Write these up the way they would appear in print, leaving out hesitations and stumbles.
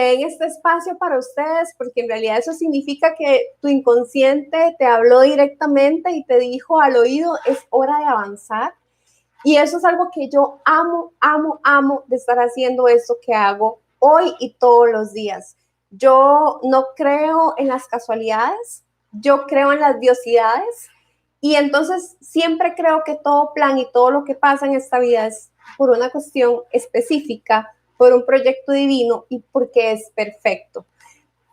en este espacio para ustedes, porque en realidad eso significa que tu inconsciente te habló directamente y te dijo al oído, es hora de avanzar. Y eso es algo que yo amo, amo, amo de estar haciendo esto que hago hoy y todos los días. Yo no creo en las casualidades, yo creo en las diosidades y entonces siempre creo que todo plan y todo lo que pasa en esta vida es por una cuestión específica, por un proyecto divino y porque es perfecto.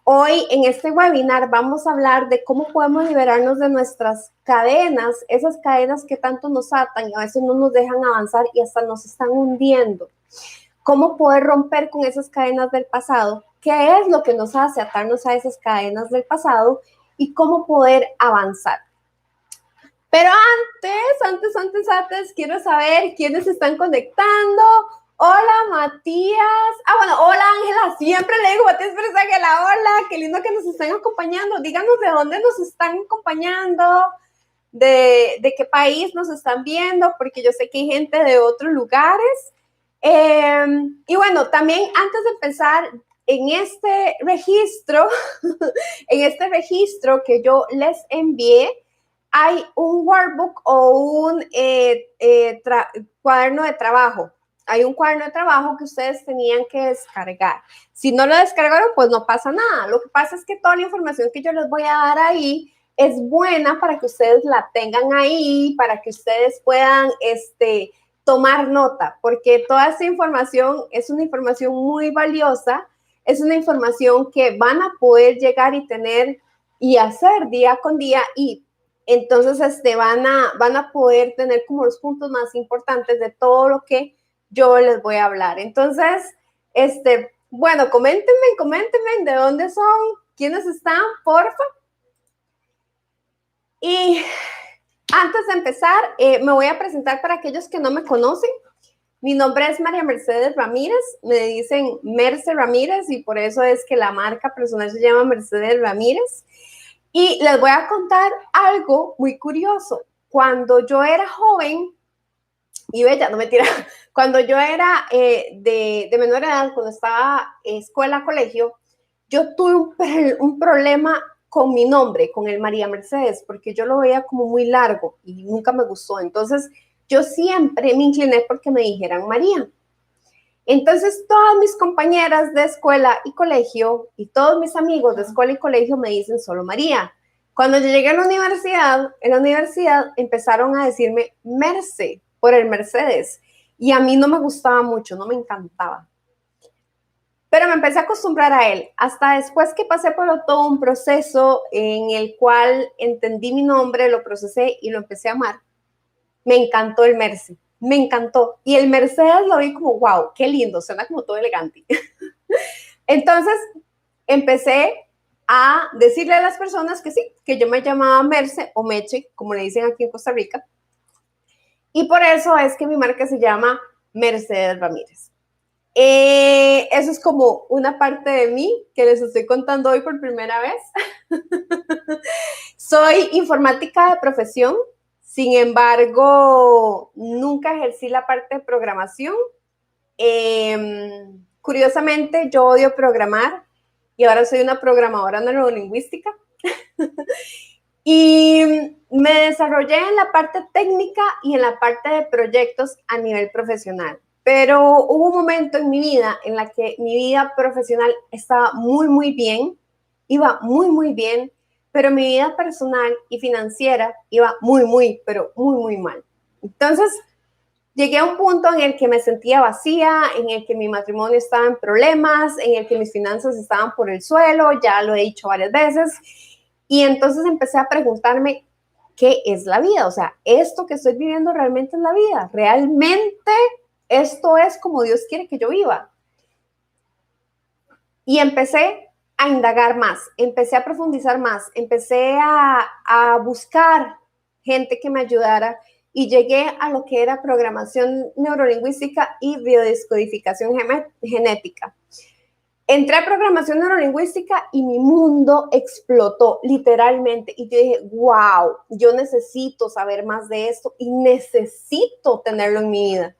Hoy en este webinar vamos a hablar de cómo podemos liberarnos de nuestras cadenas, esas cadenas que tanto nos atan y a veces no nos dejan avanzar y hasta nos están hundiendo. Cómo poder romper con esas cadenas del pasado, qué es lo que nos hace atarnos a esas cadenas del pasado y cómo poder avanzar. Pero antes, quiero saber quiénes se están conectando. Hola, Matías. Bueno, hola, Ángela. Siempre le digo, Matías, pero es Ángela. Hola, qué lindo que nos estén acompañando. Díganos de dónde nos están acompañando, de qué país nos están viendo, porque yo sé que hay gente de otros lugares. Y bueno, también antes de empezar, en este registro, que yo les envié, hay un workbook o un cuaderno de trabajo. Hay un cuaderno de trabajo que ustedes tenían que descargar. Si no lo descargaron, pues no pasa nada. Lo que pasa es que toda la información que yo les voy a dar ahí es buena para que ustedes la tengan ahí, para que ustedes puedan tomar nota, porque toda esta información es una información muy valiosa, es una información que van a poder llegar y tener y hacer día con día y entonces van a poder tener como los puntos más importantes de todo lo que yo les voy a hablar. Entonces, bueno, coméntenme de dónde son, quiénes están, porfa. Y antes de empezar, me voy a presentar para aquellos que no me conocen. Mi nombre es María Mercedes Ramírez, me dicen Merce Ramírez y por eso es que la marca personal se llama Mercedes Ramírez. Y les voy a contar algo muy curioso. Cuando yo era joven, y bella, no mentira, cuando yo era de menor edad, cuando estaba en escuela, colegio, yo tuve un problema con mi nombre, con el María Mercedes, porque yo lo veía como muy largo y nunca me gustó. Entonces, yo siempre me incliné porque me dijeran María. Entonces, todas mis compañeras de escuela y colegio y todos mis amigos de escuela y colegio me dicen solo María. Cuando yo llegué a la universidad, en la universidad empezaron a decirme Merce por el Mercedes y a mí no me gustaba mucho, no me encantaba. Pero me empecé a acostumbrar a él, hasta después que pasé por todo un proceso en el cual entendí mi nombre, lo procesé y lo empecé a amar. Me encantó el Merce, me encantó. Y el Mercedes lo vi como, wow, qué lindo, suena como todo elegante. Entonces, empecé a decirle a las personas que sí, que yo me llamaba Merce o Meche, como le dicen aquí en Costa Rica. Y por eso es que mi marca se llama Mercedes Ramírez. Eso es como una parte de mí que les estoy contando hoy por primera vez. Soy informática de profesión, sin embargo, nunca ejercí la parte de programación. Curiosamente, yo odio programar y ahora soy una programadora neurolingüística. Y me desarrollé en la parte técnica y en la parte de proyectos a nivel profesional. Pero hubo un momento en mi vida en la que mi vida profesional estaba muy, muy bien, iba muy, muy bien, pero mi vida personal y financiera iba muy, muy, pero muy, muy mal. Entonces, llegué a un punto en el que me sentía vacía, en el que mi matrimonio estaba en problemas, en el que mis finanzas estaban por el suelo, ya lo he dicho varias veces, y entonces empecé a preguntarme, ¿qué es la vida? O sea, ¿esto que estoy viviendo realmente es la vida? ¿Realmente esto es como Dios quiere que yo viva? Y empecé a indagar más, empecé a profundizar más, empecé a buscar gente que me ayudara y llegué a lo que era programación neurolingüística y biodescodificación genética. Entré a programación neurolingüística y mi mundo explotó literalmente y yo dije, wow, yo necesito saber más de esto y necesito tenerlo en mi vida.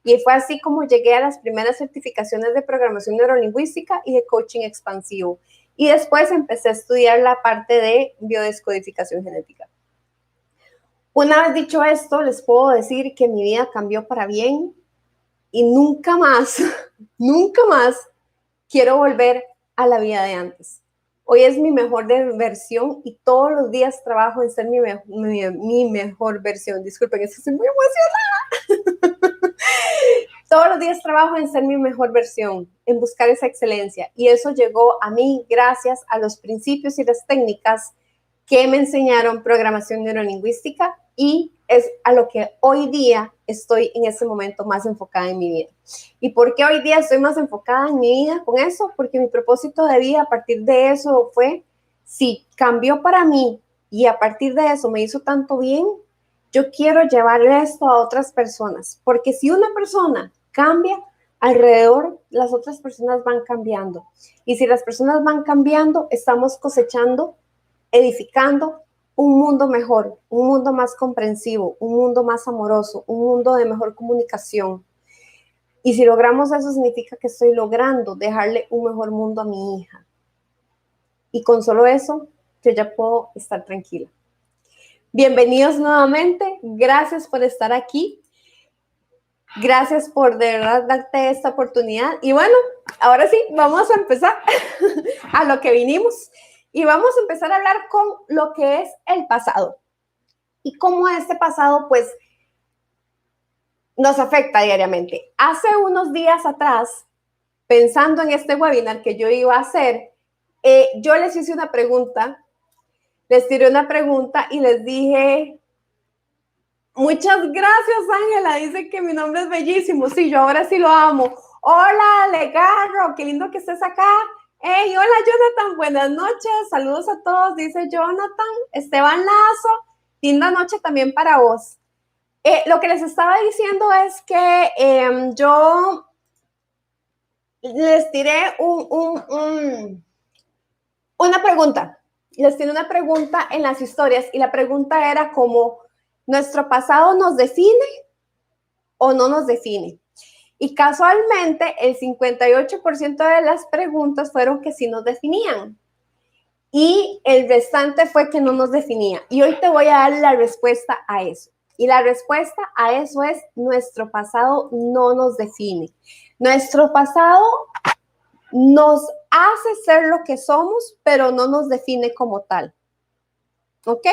Y fue así como llegué a las primeras certificaciones de programación neurolingüística y de coaching expansivo. Y después empecé a estudiar la parte de biodescodificación genética. Una vez dicho esto, les puedo decir que mi vida cambió para bien y nunca más, nunca más quiero volver a la vida de antes. Hoy es mi mejor versión y todos los días trabajo en ser mi mejor versión. Disculpen, es que estoy muy emocionada. Todos los días trabajo en ser mi mejor versión, en buscar esa excelencia. Y eso llegó a mí gracias a los principios y las técnicas que me enseñaron programación neurolingüística y es a lo que hoy día estoy en este momento más enfocada en mi vida. ¿Y por qué hoy día estoy más enfocada en mi vida con eso? Porque mi propósito de vida a partir de eso fue, si cambió para mí y a partir de eso me hizo tanto bien, yo quiero llevarle esto a otras personas. Porque si una persona cambia, alrededor las otras personas van cambiando. Y si las personas van cambiando, estamos cosechando, edificando un mundo mejor, un mundo más comprensivo, un mundo más amoroso, un mundo de mejor comunicación. Y si logramos eso, significa que estoy logrando dejarle un mejor mundo a mi hija. Y con solo eso, yo ya puedo estar tranquila. Bienvenidos nuevamente. Gracias por estar aquí. Gracias por de verdad darte esta oportunidad. Y bueno, ahora sí, vamos a empezar a lo que vinimos. Y vamos a empezar a hablar con lo que es el pasado. Y cómo este pasado, pues, nos afecta diariamente. Hace unos días atrás, pensando en este webinar que yo iba a hacer, yo les hice una pregunta, les tiré una pregunta y les dije, muchas gracias, Ángela, dice que mi nombre es bellísimo, sí, yo ahora sí lo amo. Hola, Legarro, qué lindo que estés acá. Hey, hola, Jonathan, buenas noches, saludos a todos, dice Jonathan. Esteban Lazo, linda noche también para vos. Lo que les estaba diciendo es que yo les tiré una pregunta. Les tiré una pregunta en las historias y la pregunta era como, ¿nuestro pasado nos define o no nos define? Y casualmente el 58% de las preguntas fueron que sí nos definían. Y el restante fue que no nos definía. Y hoy te voy a dar la respuesta a eso. Y la respuesta a eso es, nuestro pasado no nos define. Nuestro pasado nos hace ser lo que somos, pero no nos define como tal. ¿Ok?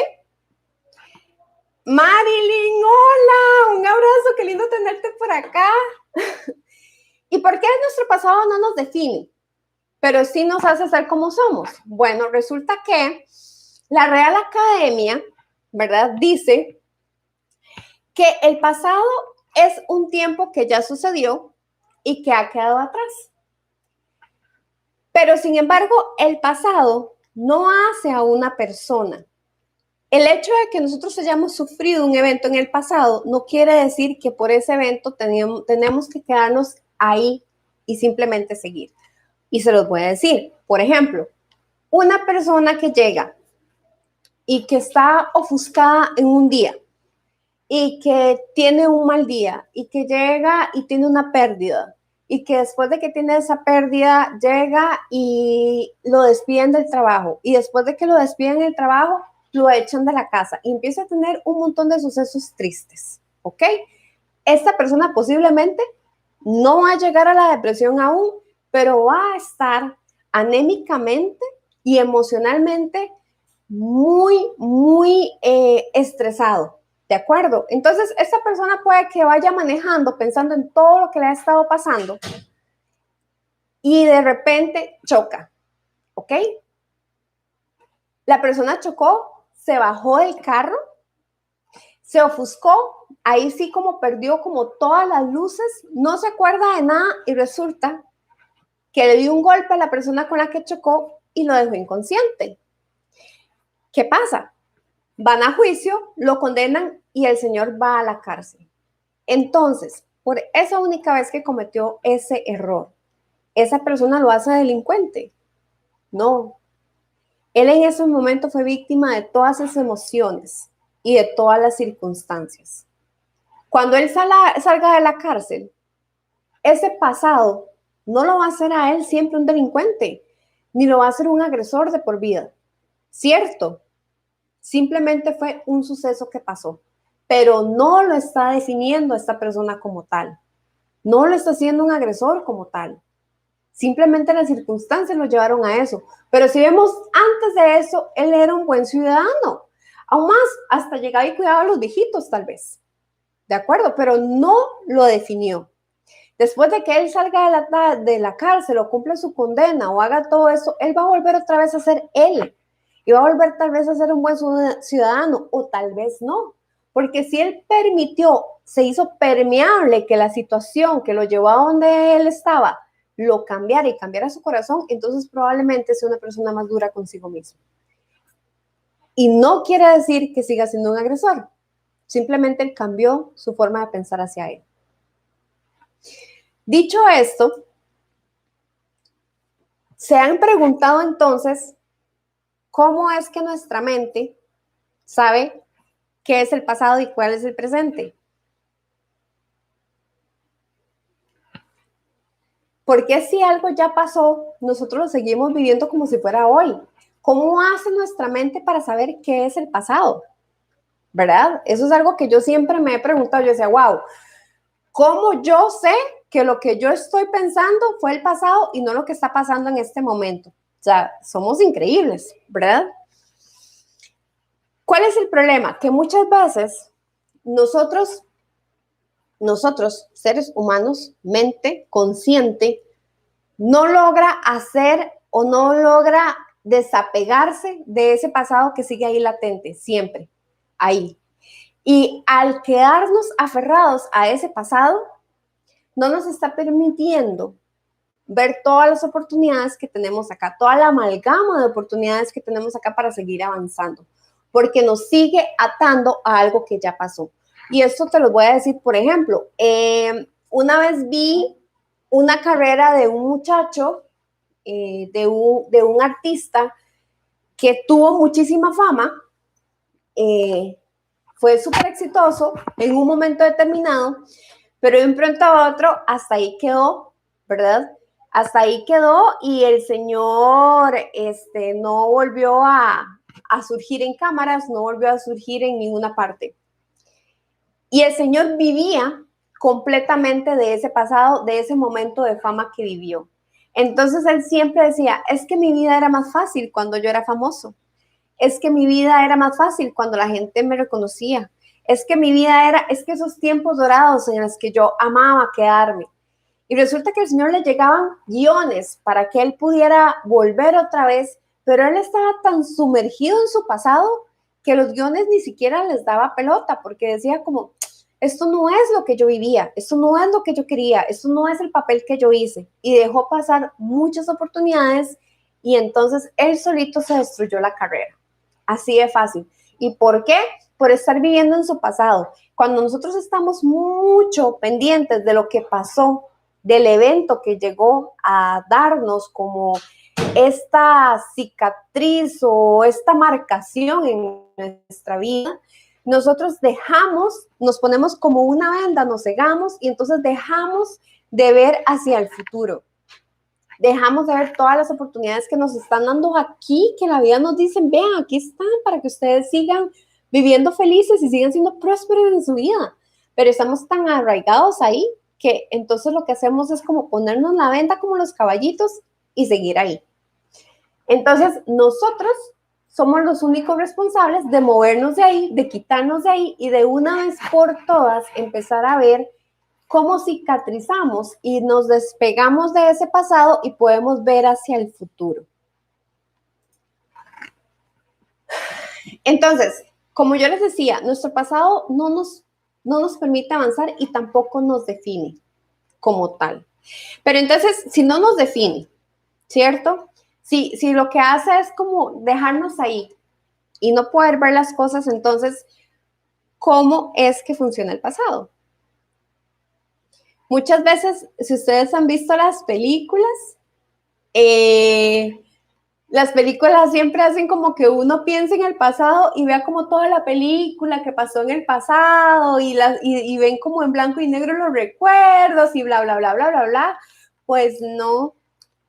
Marilyn, hola, un abrazo, qué lindo tenerte por acá. ¿Y por qué nuestro pasado no nos define? Pero sí nos hace ser como somos. Bueno, resulta que la Real Academia, ¿verdad? Dice que el pasado es un tiempo que ya sucedió y que ha quedado atrás. Pero sin embargo, el pasado no hace a una persona. El hecho de que nosotros hayamos sufrido un evento en el pasado no quiere decir que por ese evento tenemos que quedarnos ahí y simplemente seguir. Y se los voy a decir. Por ejemplo, una persona que llega y que está ofuscada en un día y que tiene un mal día y que llega y tiene una pérdida y que después de que tiene esa pérdida llega y lo despiden del trabajo y después de que lo despiden del trabajo lo echan de la casa y empieza a tener un montón de sucesos tristes, ¿ok? Esta persona posiblemente no va a llegar a la depresión aún, pero va a estar anémicamente y emocionalmente muy estresado, ¿de acuerdo? Entonces, esta persona puede que vaya manejando pensando en todo lo que le ha estado pasando y de repente choca, ¿ok? La persona chocó, se bajó del carro, se ofuscó, ahí sí como perdió como todas las luces, no se acuerda de nada y resulta que le dio un golpe a la persona con la que chocó y lo dejó inconsciente. ¿Qué pasa? Van a juicio, lo condenan y el señor va a la cárcel. Entonces, por esa única vez que cometió ese error, ¿esa persona lo hace delincuente? No. Él en ese momento fue víctima de todas esas emociones y de todas las circunstancias. Cuando él salga de la cárcel, ese pasado no lo va a hacer a él siempre un delincuente, ni lo va a hacer un agresor de por vida. Cierto, simplemente fue un suceso que pasó, pero no lo está definiendo a esta persona como tal. No lo está haciendo un agresor como tal. Simplemente las circunstancias lo llevaron a eso. Pero si vemos antes de eso, él era un buen ciudadano. Aún más, hasta llegaba y cuidaba a los viejitos, tal vez. ¿De acuerdo? Pero no lo definió. Después de que él salga de la cárcel o cumpla su condena o haga todo eso, él va a volver otra vez a ser él. Y va a volver tal vez a ser un buen ciudadano o tal vez no. Porque si él permitió, se hizo permeable que la situación que lo llevó a donde él estaba, lo cambiara y cambiara su corazón, entonces probablemente sea una persona más dura consigo mismo. Y no quiere decir que siga siendo un agresor. Simplemente él cambió su forma de pensar hacia él. Dicho esto, se han preguntado entonces cómo es que nuestra mente sabe qué es el pasado y cuál es el presente. Porque si algo ya pasó, nosotros lo seguimos viviendo como si fuera hoy. ¿Cómo hace nuestra mente para saber qué es el pasado? ¿Verdad? Eso es algo que yo siempre me he preguntado. Yo decía, wow, ¿cómo yo sé que lo que yo estoy pensando fue el pasado y no lo que está pasando en este momento? O sea, somos increíbles, ¿verdad? ¿Cuál es el problema? Que muchas veces nosotros, seres humanos, mente consciente, no logra hacer o no logra desapegarse de ese pasado que sigue ahí latente, siempre, ahí. Y al quedarnos aferrados a ese pasado, no nos está permitiendo ver todas las oportunidades que tenemos acá, toda la amalgama de oportunidades que tenemos acá para seguir avanzando, porque nos sigue atando a algo que ya pasó. Y esto te lo voy a decir, por ejemplo, una vez vi una carrera de un muchacho, de un artista que tuvo muchísima fama, fue súper exitoso en un momento determinado, pero de un pronto a otro hasta ahí quedó, ¿verdad? Hasta ahí quedó y el señor no volvió a surgir en cámaras, no volvió a surgir en ninguna parte. Y el señor vivía completamente de ese pasado, de ese momento de fama que vivió. Entonces él siempre decía, es que mi vida era más fácil cuando yo era famoso. Es que mi vida era más fácil cuando la gente me reconocía. Es que mi vida es que esos tiempos dorados en los que yo amaba quedarme. Y resulta que al señor le llegaban guiones para que él pudiera volver otra vez, pero él estaba tan sumergido en su pasado que los guiones ni siquiera les daba pelota, porque decía como, esto no es lo que yo vivía, esto no es lo que yo quería, esto no es el papel que yo hice. Y dejó pasar muchas oportunidades y entonces él solito se destruyó la carrera. Así de fácil. ¿Y por qué? Por estar viviendo en su pasado. Cuando nosotros estamos mucho pendientes de lo que pasó, del evento que llegó a darnos como esta cicatriz o esta marcación en nuestra vida, nosotros nos ponemos como una venda, nos cegamos y entonces dejamos de ver hacia el futuro. Dejamos de ver todas las oportunidades que nos están dando aquí, que la vida nos dice, vean, aquí están para que ustedes sigan viviendo felices y sigan siendo prósperos en su vida. Pero estamos tan arraigados ahí que entonces lo que hacemos es como ponernos la venda como los caballitos y seguir ahí. Entonces nosotros somos los únicos responsables de movernos de ahí, de quitarnos de ahí y de una vez por todas empezar a ver cómo cicatrizamos y nos despegamos de ese pasado y podemos ver hacia el futuro. Entonces, como yo les decía, nuestro pasado no nos permite avanzar y tampoco nos define como tal. Pero entonces, si no nos define, ¿cierto? Si lo que hace es como dejarnos ahí y no poder ver las cosas, entonces, ¿cómo es que funciona el pasado? Muchas veces, si ustedes han visto las películas, Las películas siempre hacen como que uno piense en el pasado y vea como toda la película que pasó en el pasado y ven como en blanco y negro los recuerdos y bla, bla, bla, bla, bla, bla. Pues no,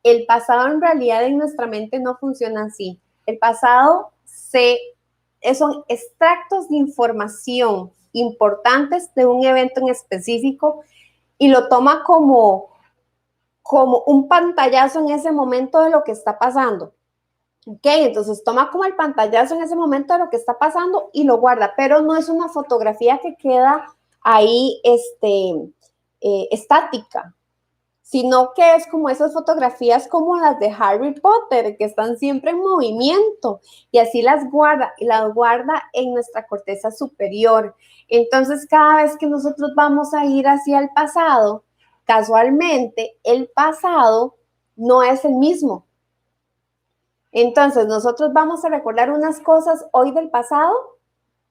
el pasado en realidad en nuestra mente no funciona así. El pasado son extractos de información importantes de un evento en específico y lo toma como un pantallazo en ese momento de lo que está pasando. Ok, entonces toma como el pantallazo en ese momento de lo que está pasando y lo guarda, pero no es una fotografía que queda ahí estática, sino que es como esas fotografías como las de Harry Potter, que están siempre en movimiento y así las guarda y las guarda en nuestra corteza superior. Entonces, cada vez que nosotros vamos a ir hacia el pasado, casualmente el pasado no es el mismo. Entonces, nosotros vamos a recordar unas cosas hoy del pasado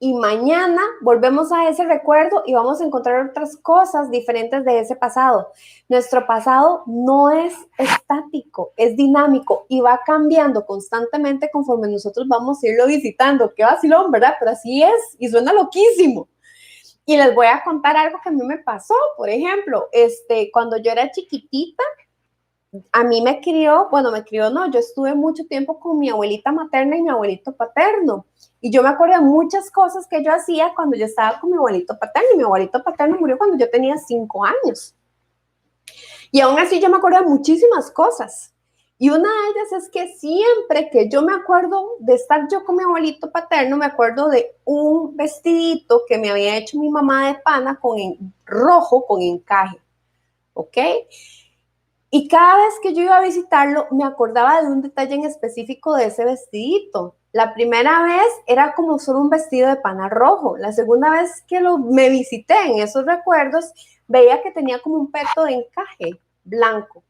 y mañana volvemos a ese recuerdo y vamos a encontrar otras cosas diferentes de ese pasado. Nuestro pasado no es estático, es dinámico y va cambiando constantemente conforme nosotros vamos a irlo visitando. Qué vacilón, ¿verdad? Pero así es y suena loquísimo. Y les voy a contar algo que a mí me pasó. Por ejemplo, cuando yo era chiquitita, a mí me crió, bueno, no, yo estuve mucho tiempo con mi abuelita materna y mi abuelito paterno. Y yo me acuerdo de muchas cosas que yo hacía cuando yo estaba con mi abuelito paterno. Y mi abuelito paterno murió cuando yo tenía 5 años. Y aún así yo me acuerdo de muchísimas cosas. Y una de ellas es que siempre que yo me acuerdo de estar yo con mi abuelito paterno, me acuerdo de un vestidito que me había hecho mi mamá de pana rojo con encaje. ¿Ok? Y cada vez que yo iba a visitarlo, me acordaba de un detalle en específico de ese vestidito. La primera vez era como solo un vestido de pana rojo. La segunda vez que me visité en esos recuerdos, veía que tenía como un peto de encaje blanco.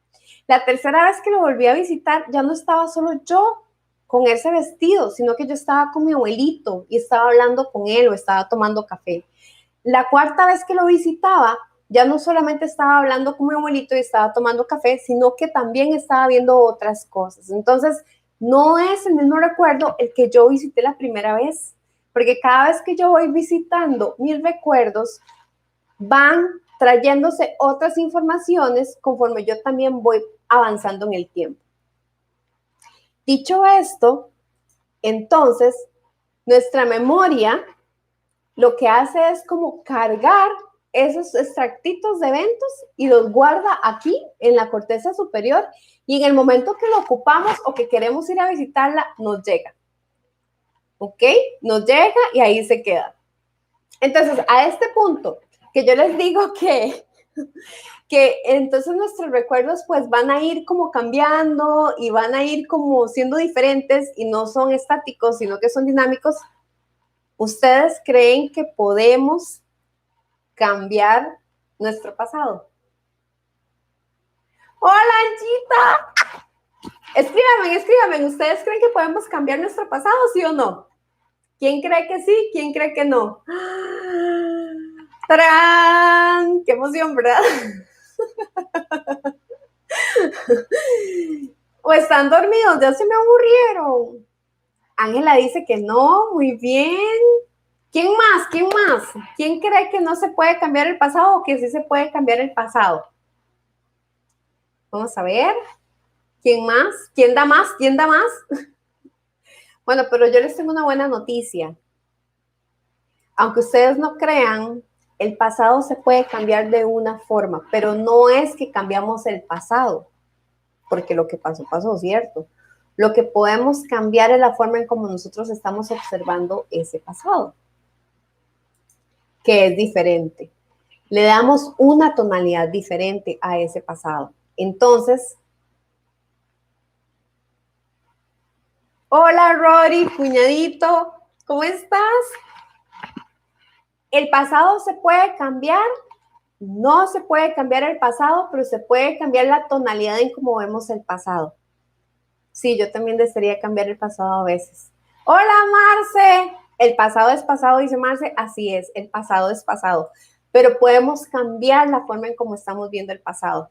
La tercera vez que lo volví a visitar, ya no estaba solo yo con ese vestido, sino que yo estaba con mi abuelito y estaba hablando con él o estaba tomando café. La cuarta vez que lo visitaba, ya no solamente estaba hablando con mi abuelito y estaba tomando café, sino que también estaba viendo otras cosas. Entonces, no es el mismo recuerdo el que yo visité la primera vez, porque cada vez que yo voy visitando mis recuerdos, van trayéndose otras informaciones conforme yo también voy avanzando en el tiempo. Dicho esto, entonces, nuestra memoria lo que hace es como cargar esos extractitos de eventos y los guarda aquí en la corteza superior y en el momento que lo ocupamos o que queremos ir a visitarla, nos llega. ¿Ok? Nos llega y ahí se queda. Entonces, a este punto, que yo les digo que entonces nuestros recuerdos pues van a ir como cambiando y van a ir como siendo diferentes y no son estáticos, sino que son dinámicos. ¿Ustedes creen que podemos cambiar nuestro pasado? Hola, Anchita. Escríbanme. ¿Ustedes creen que podemos cambiar nuestro pasado, sí o no? ¿Quién cree que sí? ¿Quién cree que no? ¡Tarán! ¡Qué emoción, ¿verdad? ¿O están dormidos? Ya se me aburrieron. Ángela dice que no, muy bien. ¿Quién más? ¿Quién más? ¿Quién cree que no se puede cambiar el pasado o que sí se puede cambiar el pasado? Vamos a ver. ¿Quién más? ¿Quién da más? ¿Quién da más? Bueno, pero yo les tengo una buena noticia. Aunque ustedes no crean, el pasado se puede cambiar de una forma, pero no es que cambiamos el pasado, porque lo que pasó, pasó, ¿cierto? Lo que podemos cambiar es la forma en cómo nosotros estamos observando ese pasado, que es diferente. Le damos una tonalidad diferente a ese pasado. Entonces, hola Rory, cuñadito, ¿cómo estás? ¿El pasado se puede cambiar? No se puede cambiar el pasado, pero se puede cambiar la tonalidad en cómo vemos el pasado. Sí, yo también desearía cambiar el pasado a veces. Hola, Marce. El pasado es pasado, dice Marce. Así es, el pasado es pasado. Pero podemos cambiar la forma en cómo estamos viendo el pasado.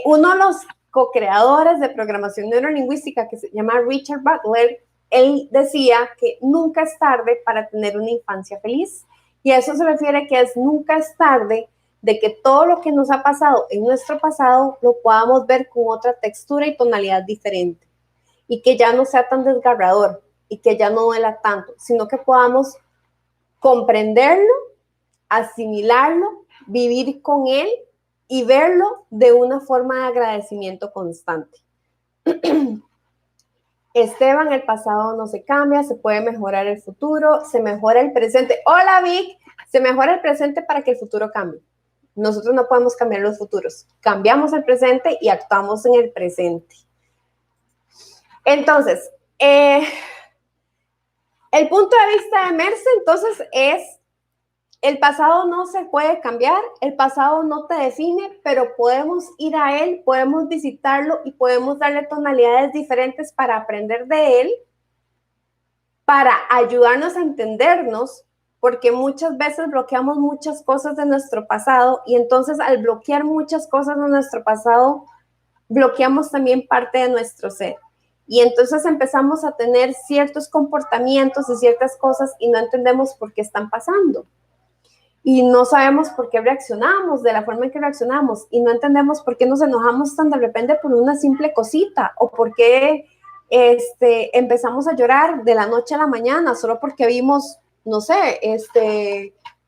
Uno de los co-creadores de programación neurolingüística que se llama Richard Butler, él decía que nunca es tarde para tener una infancia feliz. Y a eso se refiere que es nunca es tarde de que todo lo que nos ha pasado en nuestro pasado lo podamos ver con otra textura y tonalidad diferente. Y que ya no sea tan desgarrador y que ya no duela tanto, sino que podamos comprenderlo, asimilarlo, vivir con él y verlo de una forma de agradecimiento constante. Esteban, el pasado no se cambia, se puede mejorar el futuro, se mejora el presente. Hola Vic, se mejora el presente para que el futuro cambie. Nosotros no podemos cambiar los futuros, cambiamos el presente y actuamos en el presente. Entonces, el punto de vista de Merce entonces es: el pasado no se puede cambiar, el pasado no te define, pero podemos ir a él, podemos visitarlo y podemos darle tonalidades diferentes para aprender de él, para ayudarnos a entendernos, porque muchas veces bloqueamos muchas cosas de nuestro pasado y entonces al bloquear muchas cosas de nuestro pasado, bloqueamos también parte de nuestro ser. Y entonces empezamos a tener ciertos comportamientos y ciertas cosas y no entendemos por qué están pasando. Y no sabemos por qué reaccionamos de la forma en que reaccionamos y no entendemos por qué nos enojamos tan de repente por una simple cosita o por qué empezamos a llorar de la noche a la mañana solo porque vimos, no sé,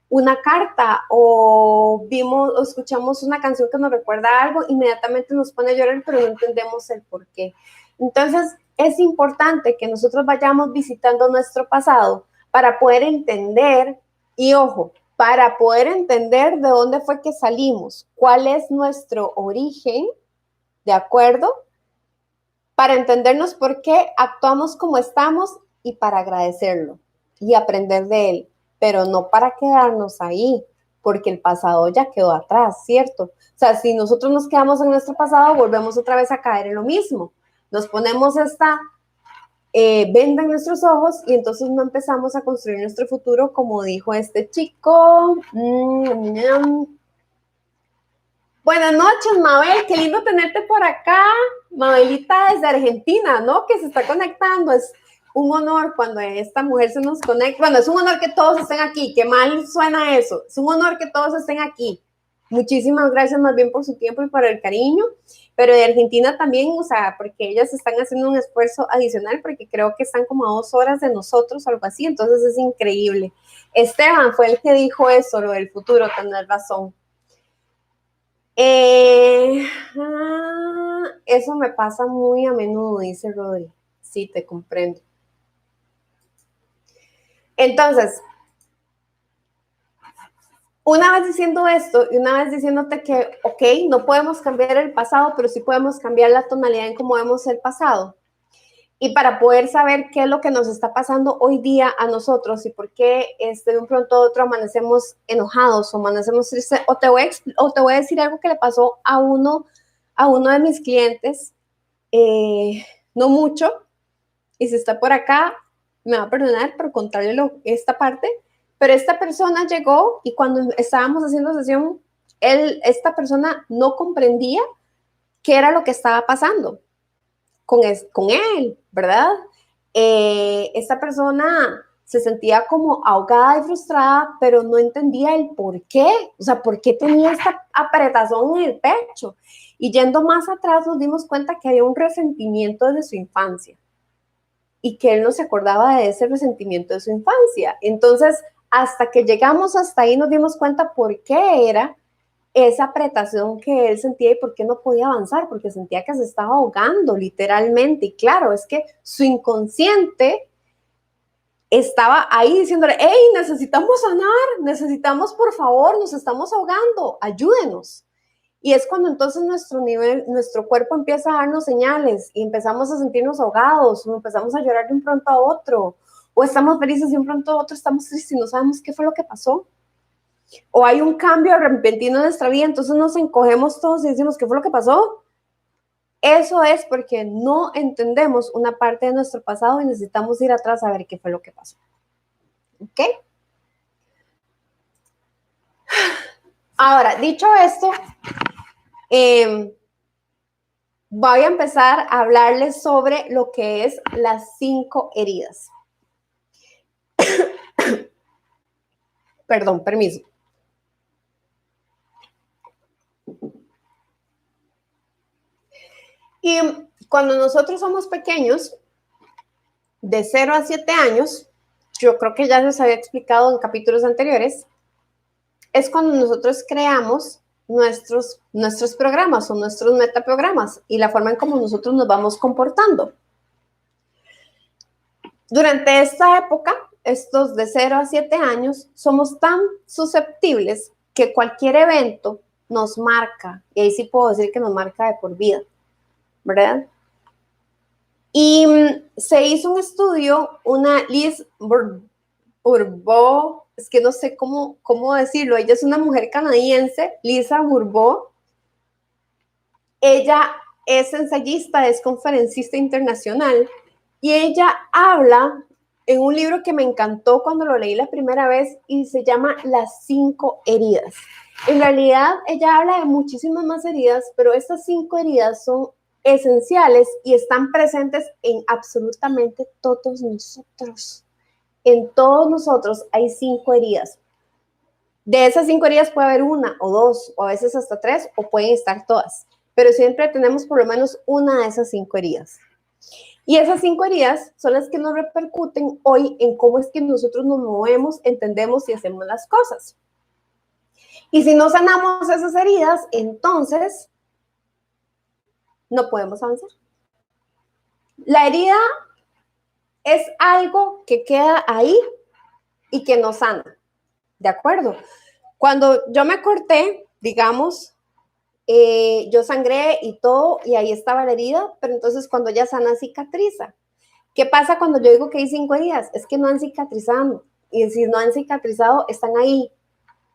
una carta o vimos o escuchamos una canción que nos recuerda algo, inmediatamente nos pone a llorar, pero no entendemos el por qué. Entonces, es importante que nosotros vayamos visitando nuestro pasado para poder entender, y ojo, para poder entender de dónde fue que salimos, cuál es nuestro origen, ¿de acuerdo? Para entendernos por qué actuamos como estamos y para agradecerlo y aprender de él, pero no para quedarnos ahí, porque el pasado ya quedó atrás, ¿cierto? O sea, si nosotros nos quedamos en nuestro pasado, volvemos otra vez a caer en lo mismo. Nos ponemos esta venda en nuestros ojos y entonces no empezamos a construir nuestro futuro como dijo este chico. Buenas noches, Mabel, qué lindo tenerte por acá. Mabelita desde Argentina, ¿no? Que se está conectando. Es un honor cuando esta mujer se nos conecta. Bueno, es un honor que todos estén aquí. Qué mal suena eso. Es un honor que todos estén aquí. Muchísimas gracias más bien por su tiempo y por el cariño. Pero de Argentina también, o sea, porque ellas están haciendo un esfuerzo adicional, porque creo que están como a 2 horas de nosotros, algo así. Entonces es increíble. Esteban fue el que dijo eso, lo del futuro, tenés razón. Eso me pasa muy a menudo, dice Rodri. Sí, te comprendo. Entonces, una vez diciendo esto y una vez diciéndote que, ok, no podemos cambiar el pasado, pero sí podemos cambiar la tonalidad en cómo vemos el pasado. Y para poder saber qué es lo que nos está pasando hoy día a nosotros y por qué de un pronto a otro amanecemos enojados o amanecemos tristes, o te voy a decir algo que le pasó a uno de mis clientes, no mucho, y si está por acá, me va a perdonar por contarle esta parte, pero esta persona llegó y cuando estábamos haciendo sesión, esta persona no comprendía qué era lo que estaba pasando con él, ¿verdad? Esta persona se sentía como ahogada y frustrada, pero no entendía el por qué, o sea, por qué tenía esta apretazón en el pecho. Y yendo más atrás nos dimos cuenta que había un resentimiento desde su infancia y que él no se acordaba de ese resentimiento de su infancia. Entonces, hasta que llegamos hasta ahí nos dimos cuenta por qué era esa apretación que él sentía y por qué no podía avanzar, porque sentía que se estaba ahogando literalmente. Y claro, es que su inconsciente estaba ahí diciéndole, hey, necesitamos sanar, necesitamos, por favor, nos estamos ahogando, ayúdenos. Y es cuando entonces nuestro cuerpo empieza a darnos señales y empezamos a sentirnos ahogados, o empezamos a llorar de un pronto a otro, o estamos felices y de un pronto a otro estamos tristes y no sabemos qué fue lo que pasó. O hay un cambio repentino en nuestra vida, entonces nos encogemos todos y decimos, ¿qué fue lo que pasó? Eso es porque no entendemos una parte de nuestro pasado y necesitamos ir atrás a ver qué fue lo que pasó. ¿Ok? Ahora, dicho esto, voy a empezar a hablarles sobre lo que es las 5 heridas. Perdón, permiso. Y cuando nosotros somos pequeños, de 0 a 7 años, yo creo que ya les había explicado en capítulos anteriores, es cuando nosotros creamos nuestros programas o nuestros metaprogramas y la forma en cómo nosotros nos vamos comportando. Durante esta época, estos de 0 a 7 años, somos tan susceptibles que cualquier evento nos marca, y ahí sí puedo decir que nos marca de por vida, ¿verdad? Y se hizo un estudio, una Liz Bourbeau, es que no sé cómo decirlo, ella es una mujer canadiense, Lisa Bourbeau. Ella es ensayista, es conferencista internacional, y ella habla en un libro que me encantó cuando lo leí la primera vez y se llama Las 5 heridas. En realidad, ella habla de muchísimas más heridas, pero estas 5 heridas son esenciales y están presentes en absolutamente todos nosotros. En todos nosotros hay 5 heridas. De esas 5 heridas puede haber una o dos, o a veces hasta 3, o pueden estar todas. Pero siempre tenemos por lo menos una de esas 5 heridas. Y esas 5 heridas son las que nos repercuten hoy en cómo es que nosotros nos movemos, entendemos y hacemos las cosas. Y si no sanamos esas heridas, entonces no podemos avanzar. La herida es algo que queda ahí y que no sana. ¿De acuerdo? Cuando yo me corté, digamos, yo sangré y todo, y ahí estaba la herida, pero entonces cuando ya sana, cicatriza. ¿Qué pasa cuando yo digo que hay 5 heridas? Es que no han cicatrizado, y si no han cicatrizado, están ahí,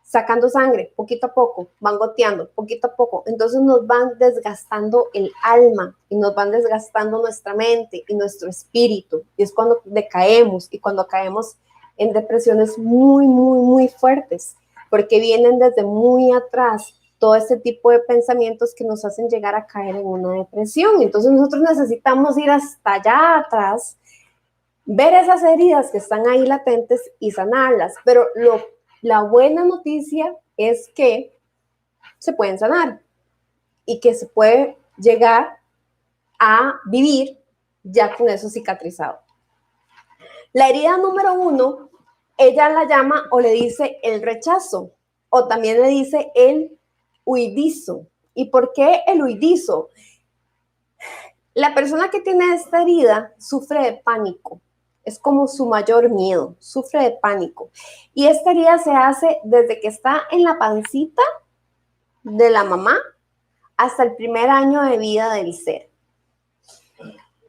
sacando sangre, poquito a poco, van goteando, poquito a poco, entonces nos van desgastando el alma, y nos van desgastando nuestra mente y nuestro espíritu, y es cuando decaemos, y cuando caemos en depresiones muy, muy, muy fuertes, porque vienen desde muy atrás, todo este tipo de pensamientos que nos hacen llegar a caer en una depresión. Entonces nosotros necesitamos ir hasta allá atrás, ver esas heridas que están ahí latentes y sanarlas. Pero la buena noticia es que se pueden sanar y que se puede llegar a vivir ya con eso cicatrizado. La herida número 1, ella la llama o le dice el rechazo, o también le dice el huidizo. ¿Y por qué el huidizo? La persona que tiene esta herida sufre de pánico. Es como su mayor miedo, sufre de pánico. Y esta herida se hace desde que está en la pancita de la mamá hasta el primer año de vida del ser.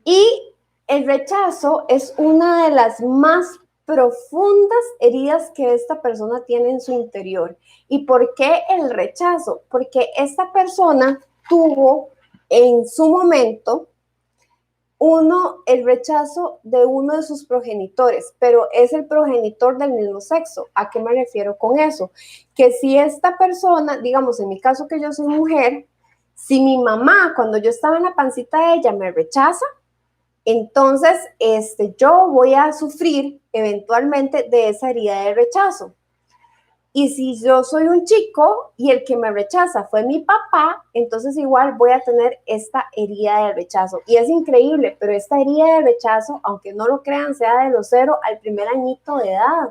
Y el rechazo es una de las más profundas heridas que esta persona tiene en su interior. ¿Y por qué el rechazo? Porque esta persona tuvo en su momento el rechazo de uno de sus progenitores, pero es el progenitor del mismo sexo. ¿A qué me refiero con eso? Que si esta persona, digamos en mi caso que yo soy mujer, si mi mamá cuando yo estaba en la pancita de ella me rechaza, entonces yo voy a sufrir eventualmente de esa herida de rechazo. Y si yo soy un chico y el que me rechaza fue mi papá, entonces igual voy a tener esta herida de rechazo. Y es increíble, pero esta herida de rechazo, aunque no lo crean, sea de los 0 al primer añito de edad.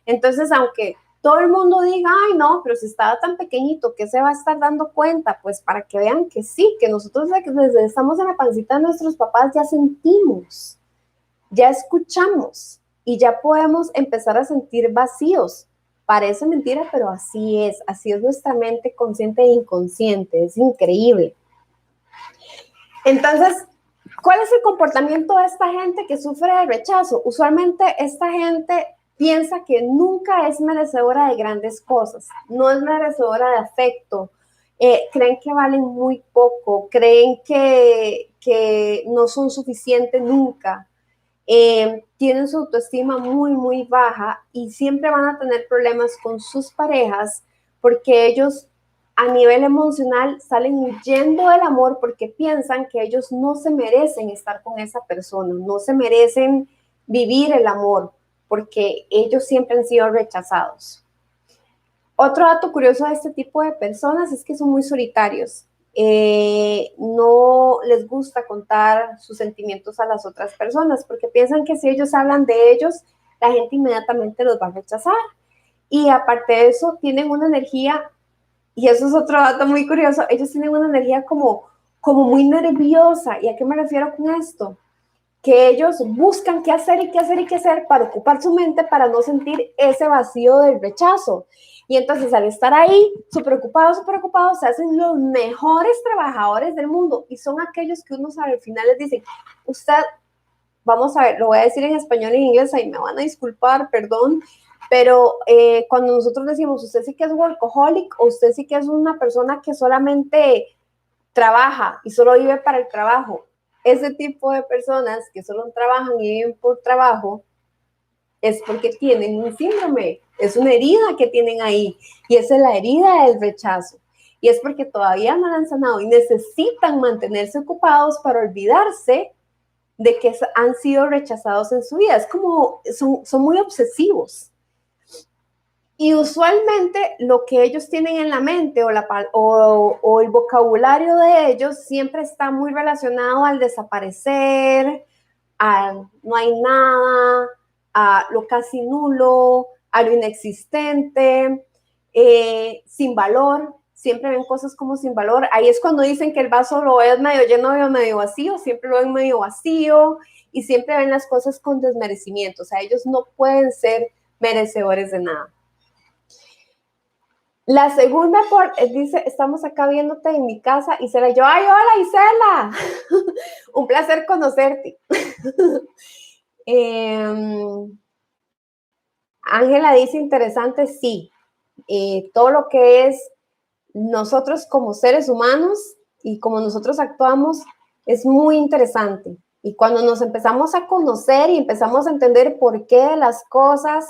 Entonces, aunque todo el mundo diga, ay no, pero si estaba tan pequeñito, ¿qué se va a estar dando cuenta? Pues para que vean que sí, que nosotros desde estamos en la pancita de nuestros papás ya sentimos, ya escuchamos y ya podemos empezar a sentir vacíos. Parece mentira, pero así es nuestra mente consciente e inconsciente, es increíble. Entonces, ¿cuál es el comportamiento de esta gente que sufre de rechazo? Usualmente esta gente piensa que nunca es merecedora de grandes cosas, no es merecedora de afecto, creen que valen muy poco, creen que no son suficientes nunca. Tienen su autoestima muy, muy baja y siempre van a tener problemas con sus parejas porque ellos a nivel emocional salen huyendo del amor porque piensan que ellos no se merecen estar con esa persona, no se merecen vivir el amor porque ellos siempre han sido rechazados. Otro dato curioso de este tipo de personas es que son muy solitarios. No les gusta contar sus sentimientos a las otras personas porque piensan que si ellos hablan de ellos, la gente inmediatamente los va a rechazar. Y aparte de eso, tienen una energía, y eso es otro dato muy curioso, ellos tienen una energía como muy nerviosa. ¿Y a qué me refiero con esto? Que ellos buscan qué hacer y qué hacer y qué hacer para ocupar su mente, para no sentir ese vacío del rechazo. Y entonces al estar ahí, súper ocupados, se hacen los mejores trabajadores del mundo y son aquellos que uno sabe, al final les dicen, usted, vamos a ver, lo voy a decir en español y en inglés, ahí me van a disculpar, perdón, pero cuando nosotros decimos, usted sí que es workaholic o usted sí que es una persona que solamente trabaja y solo vive para el trabajo, ese tipo de personas que solo trabajan y viven por trabajo, es porque tienen un síndrome, es una herida que tienen ahí, y esa es la herida del rechazo. Y es porque todavía no la han sanado y necesitan mantenerse ocupados para olvidarse de que han sido rechazados en su vida. Es como, son muy obsesivos. Y usualmente lo que ellos tienen en la mente o el vocabulario de ellos siempre está muy relacionado al desaparecer, al no hay nada, a lo casi nulo, a lo inexistente, sin valor. Siempre ven cosas como sin valor. Ahí es cuando dicen que el vaso lo ves medio lleno o medio vacío, siempre lo ven medio vacío y siempre ven las cosas con desmerecimiento. O sea, ellos no pueden ser merecedores de nada. La segunda dice, estamos acá viéndote en mi casa, Isela, yo, ay, hola Isela, un placer conocerte. Ángela dice, interesante, sí, todo lo que es nosotros como seres humanos y como nosotros actuamos es muy interesante. Y cuando nos empezamos a conocer y empezamos a entender por qué las cosas,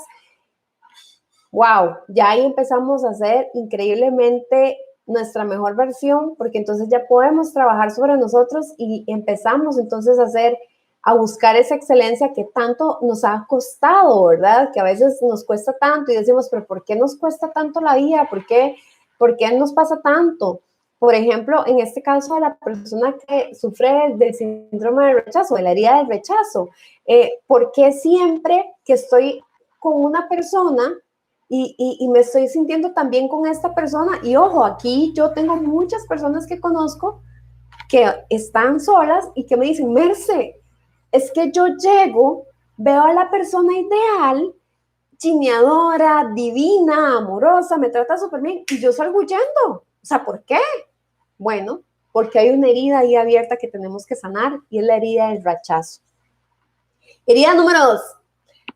wow, ya ahí empezamos a ser increíblemente nuestra mejor versión, porque entonces ya podemos trabajar sobre nosotros y empezamos entonces a buscar esa excelencia que tanto nos ha costado, ¿verdad? Que a veces nos cuesta tanto y decimos, pero ¿por qué nos cuesta tanto la vida? ¿Por qué nos pasa tanto? Por ejemplo, en este caso de la persona que sufre del síndrome del rechazo, de la herida del rechazo, ¿por qué siempre que estoy con una persona y me estoy sintiendo también con esta persona? Y ojo, aquí yo tengo muchas personas que conozco que están solas y que me dicen, Merce, es que yo llego, veo a la persona ideal, chineadora, divina, amorosa, me trata súper bien y yo salgo huyendo. O sea, ¿por qué? Bueno, porque hay una herida ahí abierta que tenemos que sanar y es la herida del rechazo. Herida número 2.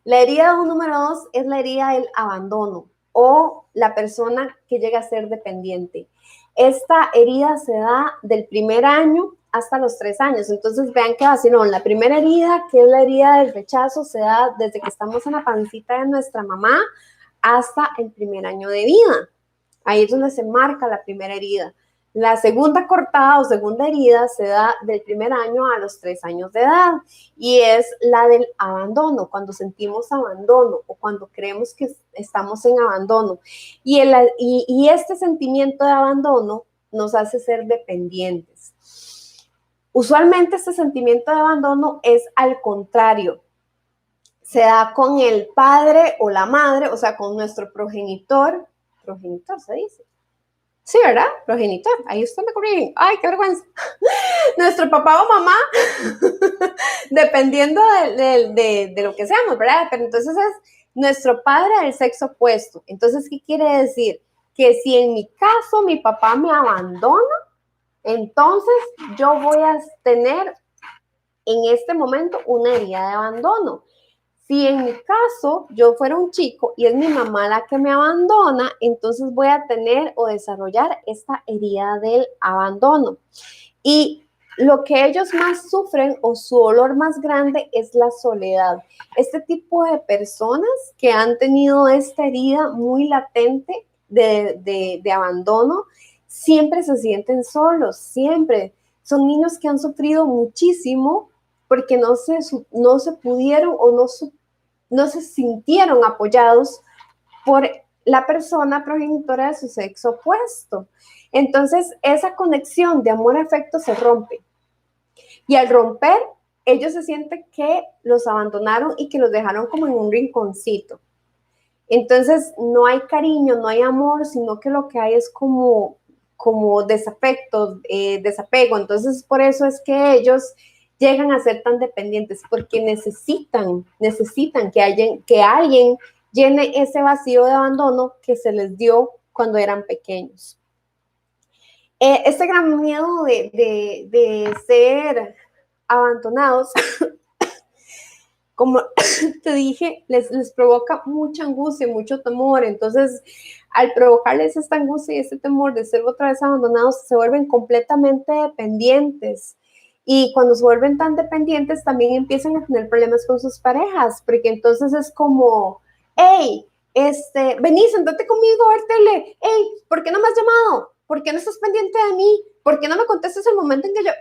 La herida número 2 es la herida del abandono o la persona que llega a ser dependiente. Esta herida se da del primer año hasta los 3 años. Entonces vean que vacilón. La primera herida, que es la herida del rechazo, se da desde que estamos en la pancita de nuestra mamá hasta el primer año de vida. Ahí es donde se marca la primera herida. La segunda cortada o segunda herida se da del primer año a los 3 años de edad y es la del abandono, cuando sentimos abandono o cuando creemos que estamos en abandono. Y este sentimiento de abandono nos hace ser dependientes. Usualmente este sentimiento de abandono es al contrario. Se da con el padre o la madre, o sea, con nuestro progenitor se dice. Sí, ¿verdad? Progenitor. Ahí usted me corrige. Ay, qué vergüenza. Nuestro papá o mamá, dependiendo de lo que seamos, ¿verdad? Pero entonces es nuestro padre del sexo opuesto. Entonces, ¿qué quiere decir? Que si en mi caso mi papá me abandona, entonces yo voy a tener en este momento una herida de abandono. Si en mi caso yo fuera un chico y es mi mamá la que me abandona, entonces voy a tener o desarrollar esta herida del abandono. Y lo que ellos más sufren o su dolor más grande es la soledad. Este tipo de personas que han tenido esta herida muy latente de abandono siempre se sienten solos, siempre. Son niños que han sufrido muchísimo porque no se pudieron o no se sintieron apoyados por la persona progenitora de su sexo opuesto. Entonces, esa conexión de amor-afecto se rompe. Y al romper, ellos se sienten que los abandonaron y que los dejaron como en un rinconcito. Entonces, no hay cariño, no hay amor, sino que lo que hay es como desafecto, desapego. Entonces, por eso es que ellos llegan a ser tan dependientes, porque necesitan que alguien llene ese vacío de abandono que se les dio cuando eran pequeños. Este gran miedo de ser abandonados, como te dije, les provoca mucha angustia, mucho temor. Entonces, al provocarles esta angustia y este temor de ser otra vez abandonados, se vuelven completamente dependientes. Y cuando se vuelven tan dependientes, también empiezan a tener problemas con sus parejas, porque entonces es como, hey, vení, sentate conmigo a ver tele. Hey, ¿por qué no me has llamado? ¿Por qué no estás pendiente de mí? ¿Por qué no me contestas el momento en que yo...?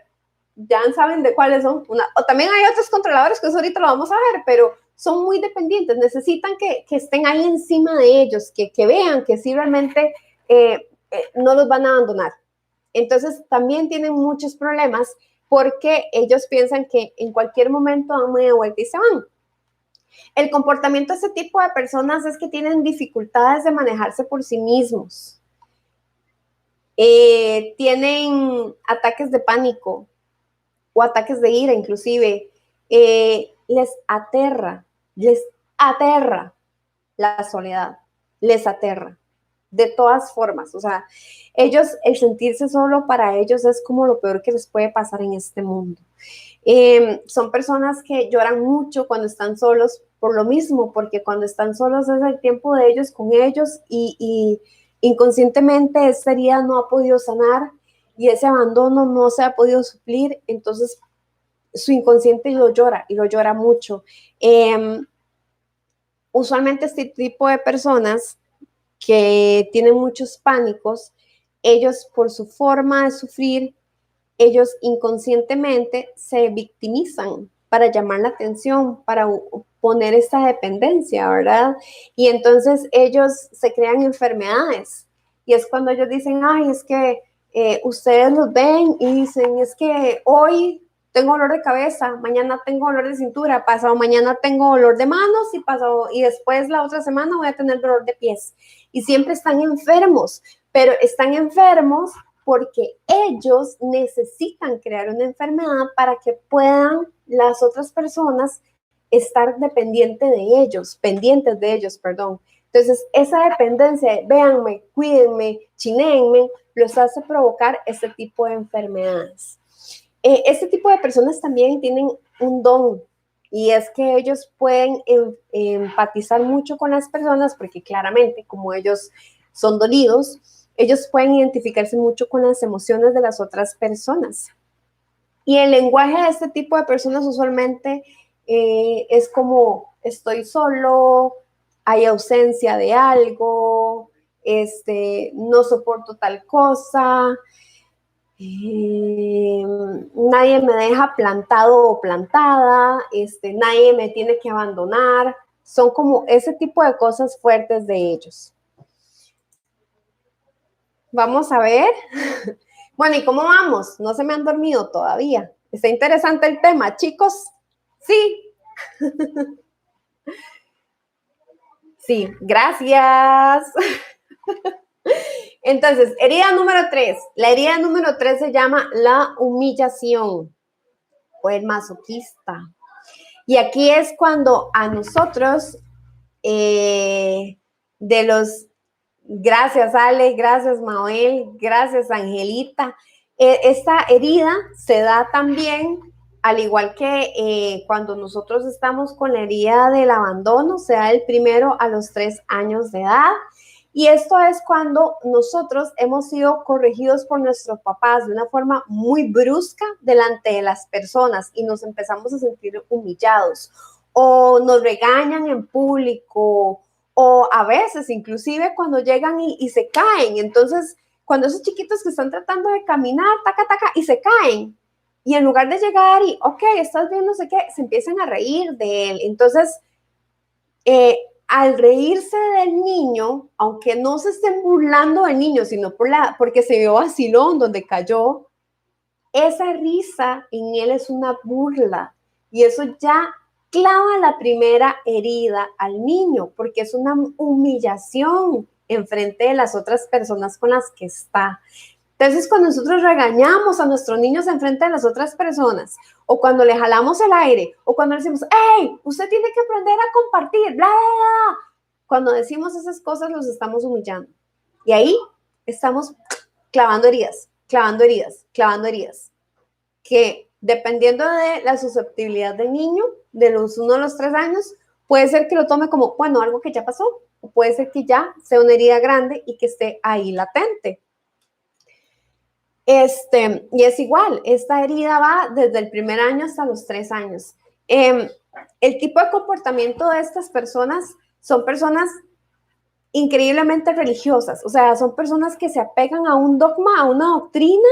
Ya saben de cuáles son. O también hay otros controladores que eso ahorita lo vamos a ver, pero son muy dependientes, necesitan que estén ahí encima de ellos, que vean que sí realmente no los van a abandonar. Entonces también tienen muchos problemas porque ellos piensan que en cualquier momento dan media vuelta y se van. El comportamiento de este tipo de personas es que tienen dificultades de manejarse por sí mismos. Tienen ataques de pánico o ataques de ira inclusive. Les aterra la soledad, les aterra de todas formas. O sea, ellos, el sentirse solo para ellos es como lo peor que les puede pasar en este mundo. Son personas que lloran mucho cuando están solos por lo mismo, porque cuando están solos es el tiempo de ellos con ellos y inconscientemente esa herida no ha podido sanar y ese abandono no se ha podido suplir, entonces su inconsciente lo llora mucho. Usualmente este tipo de personas que tienen muchos pánicos, ellos por su forma de sufrir, ellos inconscientemente se victimizan para llamar la atención, para poner esta dependencia, ¿verdad? Y entonces ellos se crean enfermedades. Y es cuando ellos dicen, ay, es que ustedes los ven y dicen, es que hoy tengo dolor de cabeza, mañana tengo dolor de cintura, pasado mañana tengo dolor de manos y después la otra semana voy a tener dolor de pies. Y siempre están enfermos, pero están enfermos porque ellos necesitan crear una enfermedad para que puedan las otras personas estar pendientes de ellos, perdón. Entonces, esa dependencia, véanme, cuídenme, chinéenme, los hace provocar este tipo de enfermedades. Este tipo de personas también tienen un don y es que ellos pueden empatizar mucho con las personas porque claramente como ellos son dolidos, ellos pueden identificarse mucho con las emociones de las otras personas. Y el lenguaje de este tipo de personas usualmente es como estoy solo, hay ausencia de algo, no soporto tal cosa, nadie me deja plantado o plantada, nadie me tiene que abandonar. Son como ese tipo de cosas fuertes de ellos. Vamos a ver. Bueno, ¿y cómo vamos? No se me han dormido todavía. Está interesante el tema, chicos. Sí. Sí, gracias. Entonces, herida número 3. La herida número 3 se llama la humillación o el masoquista. Y aquí es cuando a nosotros, de los, gracias Ale, gracias Manuel, gracias Angelita, esta herida se da también, al igual que cuando nosotros estamos con la herida del abandono, se da el primero a los 3 años de edad. Y esto es cuando nosotros hemos sido corregidos por nuestros papás de una forma muy brusca delante de las personas y nos empezamos a sentir humillados o nos regañan en público o a veces inclusive cuando llegan y se caen. Entonces cuando esos chiquitos que están tratando de caminar, taca, taca, y se caen, y en lugar de llegar y, ok, estás bien, no sé qué, se empiezan a reír de él. Entonces, al reírse del niño, aunque no se estén burlando del niño, sino porque se vio vacilón donde cayó, esa risa en él es una burla. Y eso ya clava la primera herida al niño, porque es una humillación en frente de las otras personas con las que está. Entonces, cuando nosotros regañamos a nuestros niños en frente de las otras personas, o cuando le jalamos el aire, o cuando le decimos, hey, usted tiene que aprender a compartir, bla, bla, bla. Cuando decimos esas cosas, los estamos humillando. Y ahí estamos clavando heridas, clavando heridas, clavando heridas. Que dependiendo de la susceptibilidad del niño, de los 1 a los 3 años, puede ser que lo tome como, bueno, algo que ya pasó, o puede ser que ya sea una herida grande y que esté ahí latente. Y es igual, esta herida va desde el primer año hasta los 3 años. El tipo de comportamiento de estas personas son personas increíblemente religiosas, o sea, son personas que se apegan a un dogma, a una doctrina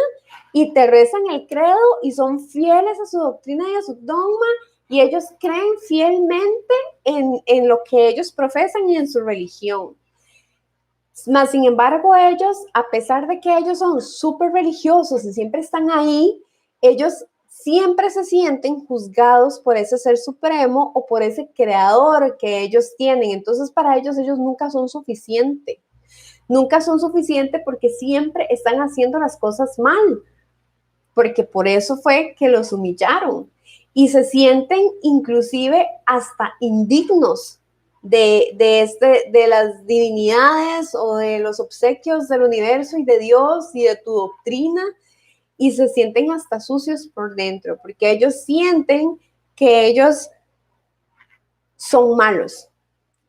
y te rezan el credo y son fieles a su doctrina y a su dogma y ellos creen fielmente en lo que ellos profesan y en su religión. Mas, sin embargo, ellos, a pesar de que ellos son súper religiosos y siempre están ahí, ellos siempre se sienten juzgados por ese ser supremo o por ese creador que ellos tienen. Entonces, para ellos nunca son suficientes. Nunca son suficientes porque siempre están haciendo las cosas mal. Porque por eso fue que los humillaron. Y se sienten inclusive hasta indignos de las divinidades o de los obsequios del universo y de Dios y de tu doctrina, y se sienten hasta sucios por dentro, porque ellos sienten que ellos son malos,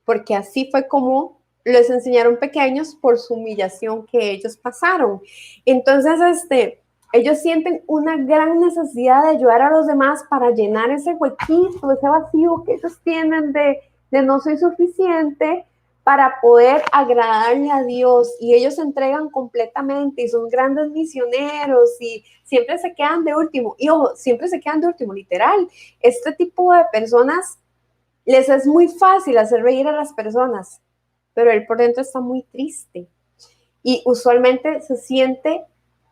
porque así fue como les enseñaron pequeños por su humillación que ellos pasaron. Entonces, ellos sienten una gran necesidad de ayudar a los demás para llenar ese huequito, ese vacío que ellos tienen de no soy suficiente para poder agradarle a Dios, y ellos se entregan completamente y son grandes misioneros y siempre se quedan de último, y ojo, siempre se quedan de último, literal. Este tipo de personas les es muy fácil hacer reír a las personas, pero él por dentro está muy triste y usualmente se siente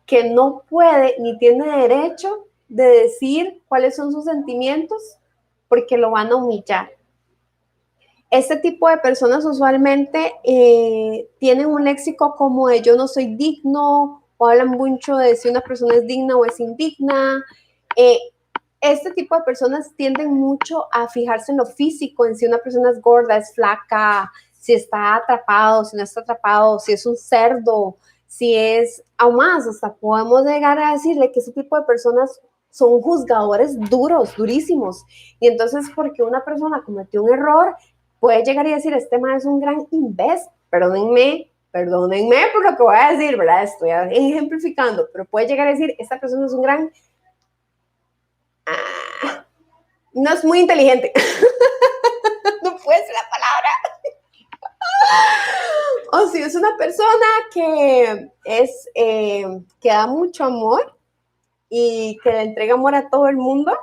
que no puede ni tiene derecho de decir cuáles son sus sentimientos porque lo van a humillar. Este tipo de personas usualmente tienen un léxico como de yo no soy digno, o hablan mucho de si una persona es digna o es indigna. Este tipo de personas tienden mucho a fijarse en lo físico, en si una persona es gorda, es flaca, si está atrapado, si no está atrapado, si es un cerdo, si es, aún más, hasta podemos llegar a decirle que ese tipo de personas son juzgadores duros, durísimos. Y entonces, porque una persona cometió un error, puede llegar y decir, este man es un gran imbécil, perdónenme por lo que voy a decir, ¿verdad? Estoy ejemplificando, pero puede llegar a decir, esta persona es un gran... no es muy inteligente. No puede ser la palabra. O si es una persona que es que da mucho amor y que le entrega amor a todo el mundo,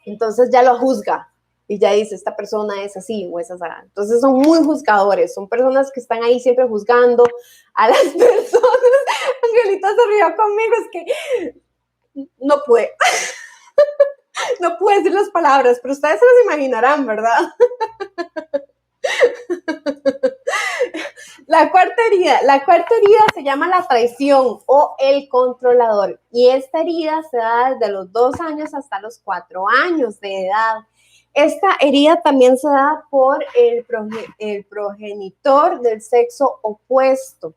entonces ya lo juzga y ya dice, esta persona es así o es así. Entonces son muy juzgadores, son personas que están ahí siempre juzgando a las personas. Angelita se rió conmigo, es que no puede. No puedo decir las palabras, pero ustedes se las imaginarán, ¿verdad? La cuarta herida se llama la traición o el controlador. Y esta herida se da desde los 2 años hasta los 4 años de edad. Esta herida también se da por el progenitor del sexo opuesto.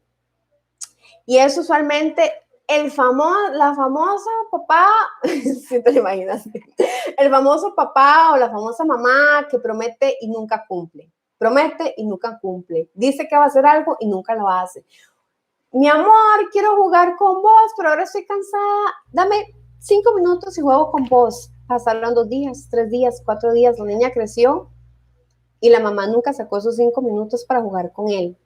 Y es usualmente la famosa papá, si te lo imaginas, el famoso papá o la famosa mamá que promete y nunca cumple. Promete y nunca cumple. Dice que va a hacer algo y nunca lo hace. Mi amor, quiero jugar con vos, pero ahora estoy cansada. Dame 5 minutos y juego con vos. Pasaron 2 días, 3 días, 4 días. La niña creció y la mamá nunca sacó esos 5 minutos para jugar con él.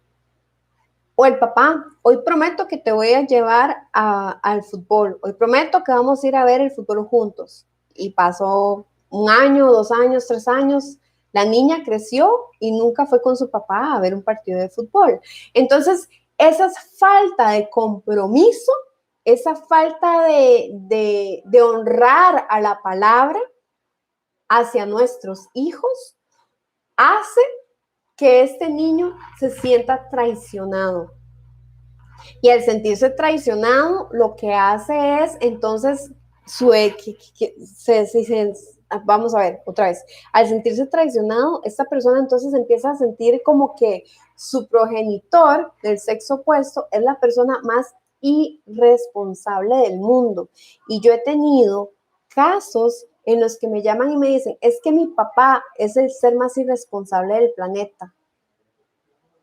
O el papá, hoy prometo que te voy a llevar al fútbol, hoy prometo que vamos a ir a ver el fútbol juntos. Y pasó 1 año, 2 años, 3 años, la niña creció y nunca fue con su papá a ver un partido de fútbol. Entonces, esa falta de compromiso, esa falta de honrar a la palabra hacia nuestros hijos, hace que este niño se sienta traicionado. Y al sentirse traicionado, lo que hace es entonces vamos a ver otra vez, al sentirse traicionado, esta persona entonces empieza a sentir como que su progenitor del sexo opuesto es la persona más irresponsable del mundo. Y yo he tenido casos en los que me llaman y me dicen, es que mi papá es el ser más irresponsable del planeta.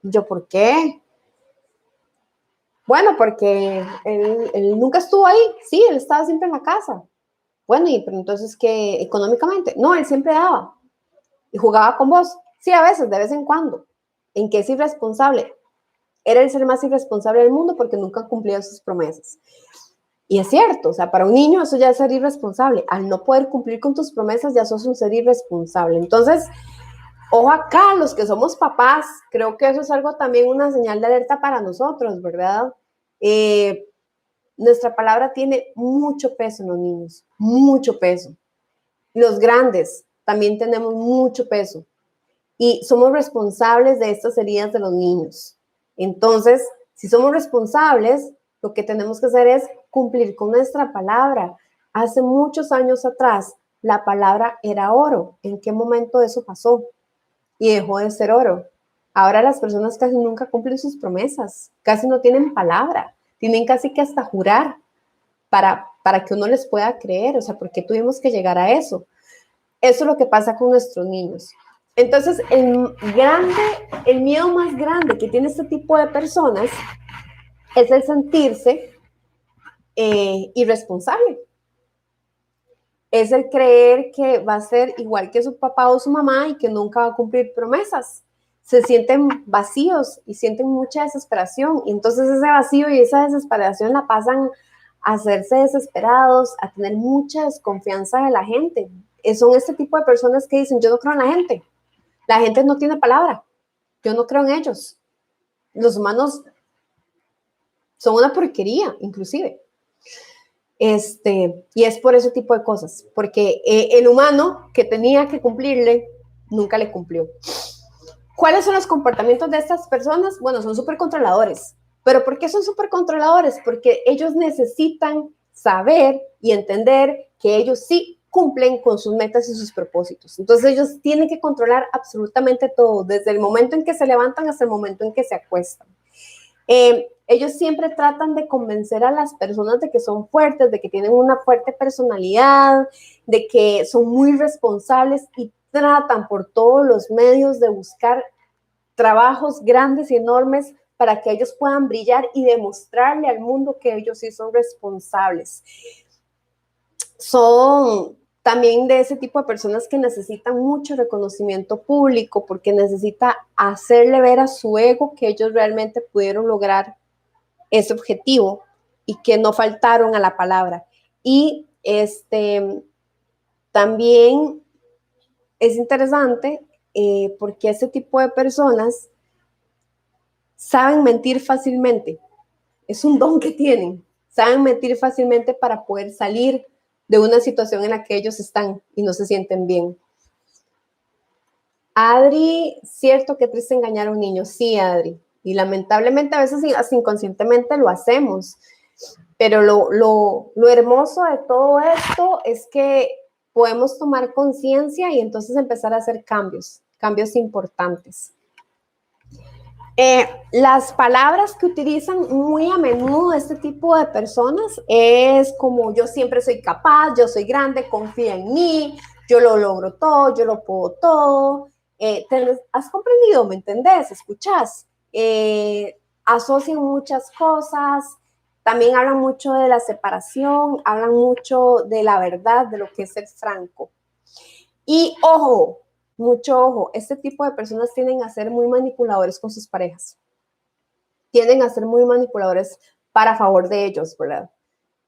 Y yo, ¿por qué? Bueno, porque él nunca estuvo ahí, sí, él estaba siempre en la casa. Bueno, y pero entonces, ¿qué económicamente? No, él siempre daba y jugaba con vos. Sí, a veces, de vez en cuando. ¿En qué es irresponsable? Era el ser más irresponsable del mundo porque nunca cumplía sus promesas. Y es cierto, o sea, para un niño eso ya es ser irresponsable. Al no poder cumplir con tus promesas ya sos un ser irresponsable. Entonces, ojo acá, los que somos papás, creo que eso es algo también una señal de alerta para nosotros, ¿verdad? Nuestra palabra tiene mucho peso en los niños, mucho peso. Los grandes también tenemos mucho peso y somos responsables de estas heridas de los niños. Entonces, si somos responsables, lo que tenemos que hacer es cumplir con nuestra palabra. Hace muchos años atrás, la palabra era oro. ¿En qué momento eso pasó? Y dejó de ser oro. Ahora las personas casi nunca cumplen sus promesas, casi no tienen palabra, tienen casi que hasta jurar para que uno les pueda creer, o sea, ¿por qué tuvimos que llegar a eso? Eso es lo que pasa con nuestros niños. Entonces, el miedo más grande que tiene este tipo de personas es el sentirse irresponsable. Es el creer que va a ser igual que su papá o su mamá y que nunca va a cumplir promesas. Se sienten vacíos y sienten mucha desesperación. Y entonces ese vacío y esa desesperación la pasan a hacerse desesperados, a tener mucha desconfianza de la gente. Son este tipo de personas que dicen, yo no creo en la gente. La gente no tiene palabra. Yo no creo en ellos. Los humanos son una porquería, inclusive. Y es por ese tipo de cosas, porque el humano que tenía que cumplirle, nunca le cumplió. ¿Cuáles son los comportamientos de estas personas? Bueno, son súper controladores. ¿Pero por qué son súper controladores? Porque ellos necesitan saber y entender que ellos sí cumplen con sus metas y sus propósitos. Entonces ellos tienen que controlar absolutamente todo, desde el momento en que se levantan hasta el momento en que se acuestan. Ellos siempre tratan de convencer a las personas de que son fuertes, de que tienen una fuerte personalidad, de que son muy responsables y tratan por todos los medios de buscar trabajos grandes y enormes para que ellos puedan brillar y demostrarle al mundo que ellos sí son responsables. Son también de ese tipo de personas que necesitan mucho reconocimiento público porque necesita hacerle ver a su ego que ellos realmente pudieron lograr ese objetivo y que no faltaron a la palabra. Y también es interesante porque ese tipo de personas saben mentir fácilmente. Es un don que tienen. Saben mentir fácilmente para poder salir de una situación en la que ellos están y no se sienten bien. Adri, cierto que triste engañar a un niño. Sí, Adri. Y lamentablemente a veces hasta inconscientemente lo hacemos. Pero lo hermoso de todo esto es que podemos tomar conciencia y entonces empezar a hacer cambios importantes. Las palabras que utilizan muy a menudo este tipo de personas es como yo siempre soy capaz, yo soy grande, confía en mí, yo lo logro todo, yo lo puedo todo. ¿Has comprendido? ¿Me entendés? ¿Escuchás? Asocian muchas cosas, también hablan mucho de la separación, hablan mucho de la verdad, de lo que es ser franco. Y ojo, mucho ojo, este tipo de personas tienden a ser muy manipuladores con sus parejas. tienden a ser muy manipuladores para favor de ellos, ¿verdad?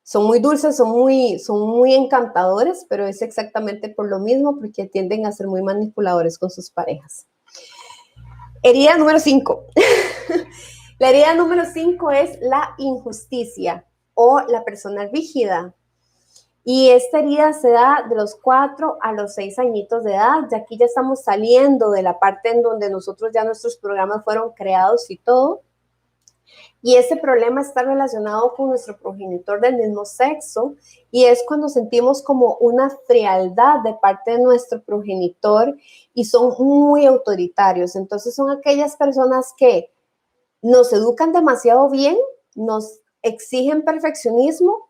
Son muy dulces, son muy encantadores, pero es exactamente por lo mismo, porque tienden a ser muy manipuladores con sus parejas. Herida número 5. La herida número 5 es la injusticia o la persona rígida. Y esta herida se da de los 4 a los 6 añitos de edad. Y aquí ya estamos saliendo de la parte en donde nosotros ya nuestros programas fueron creados y todo. Y ese problema está relacionado con nuestro progenitor del mismo sexo, y es cuando sentimos como una frialdad de parte de nuestro progenitor y son muy autoritarios. Entonces son aquellas personas que nos educan demasiado bien, nos exigen perfeccionismo,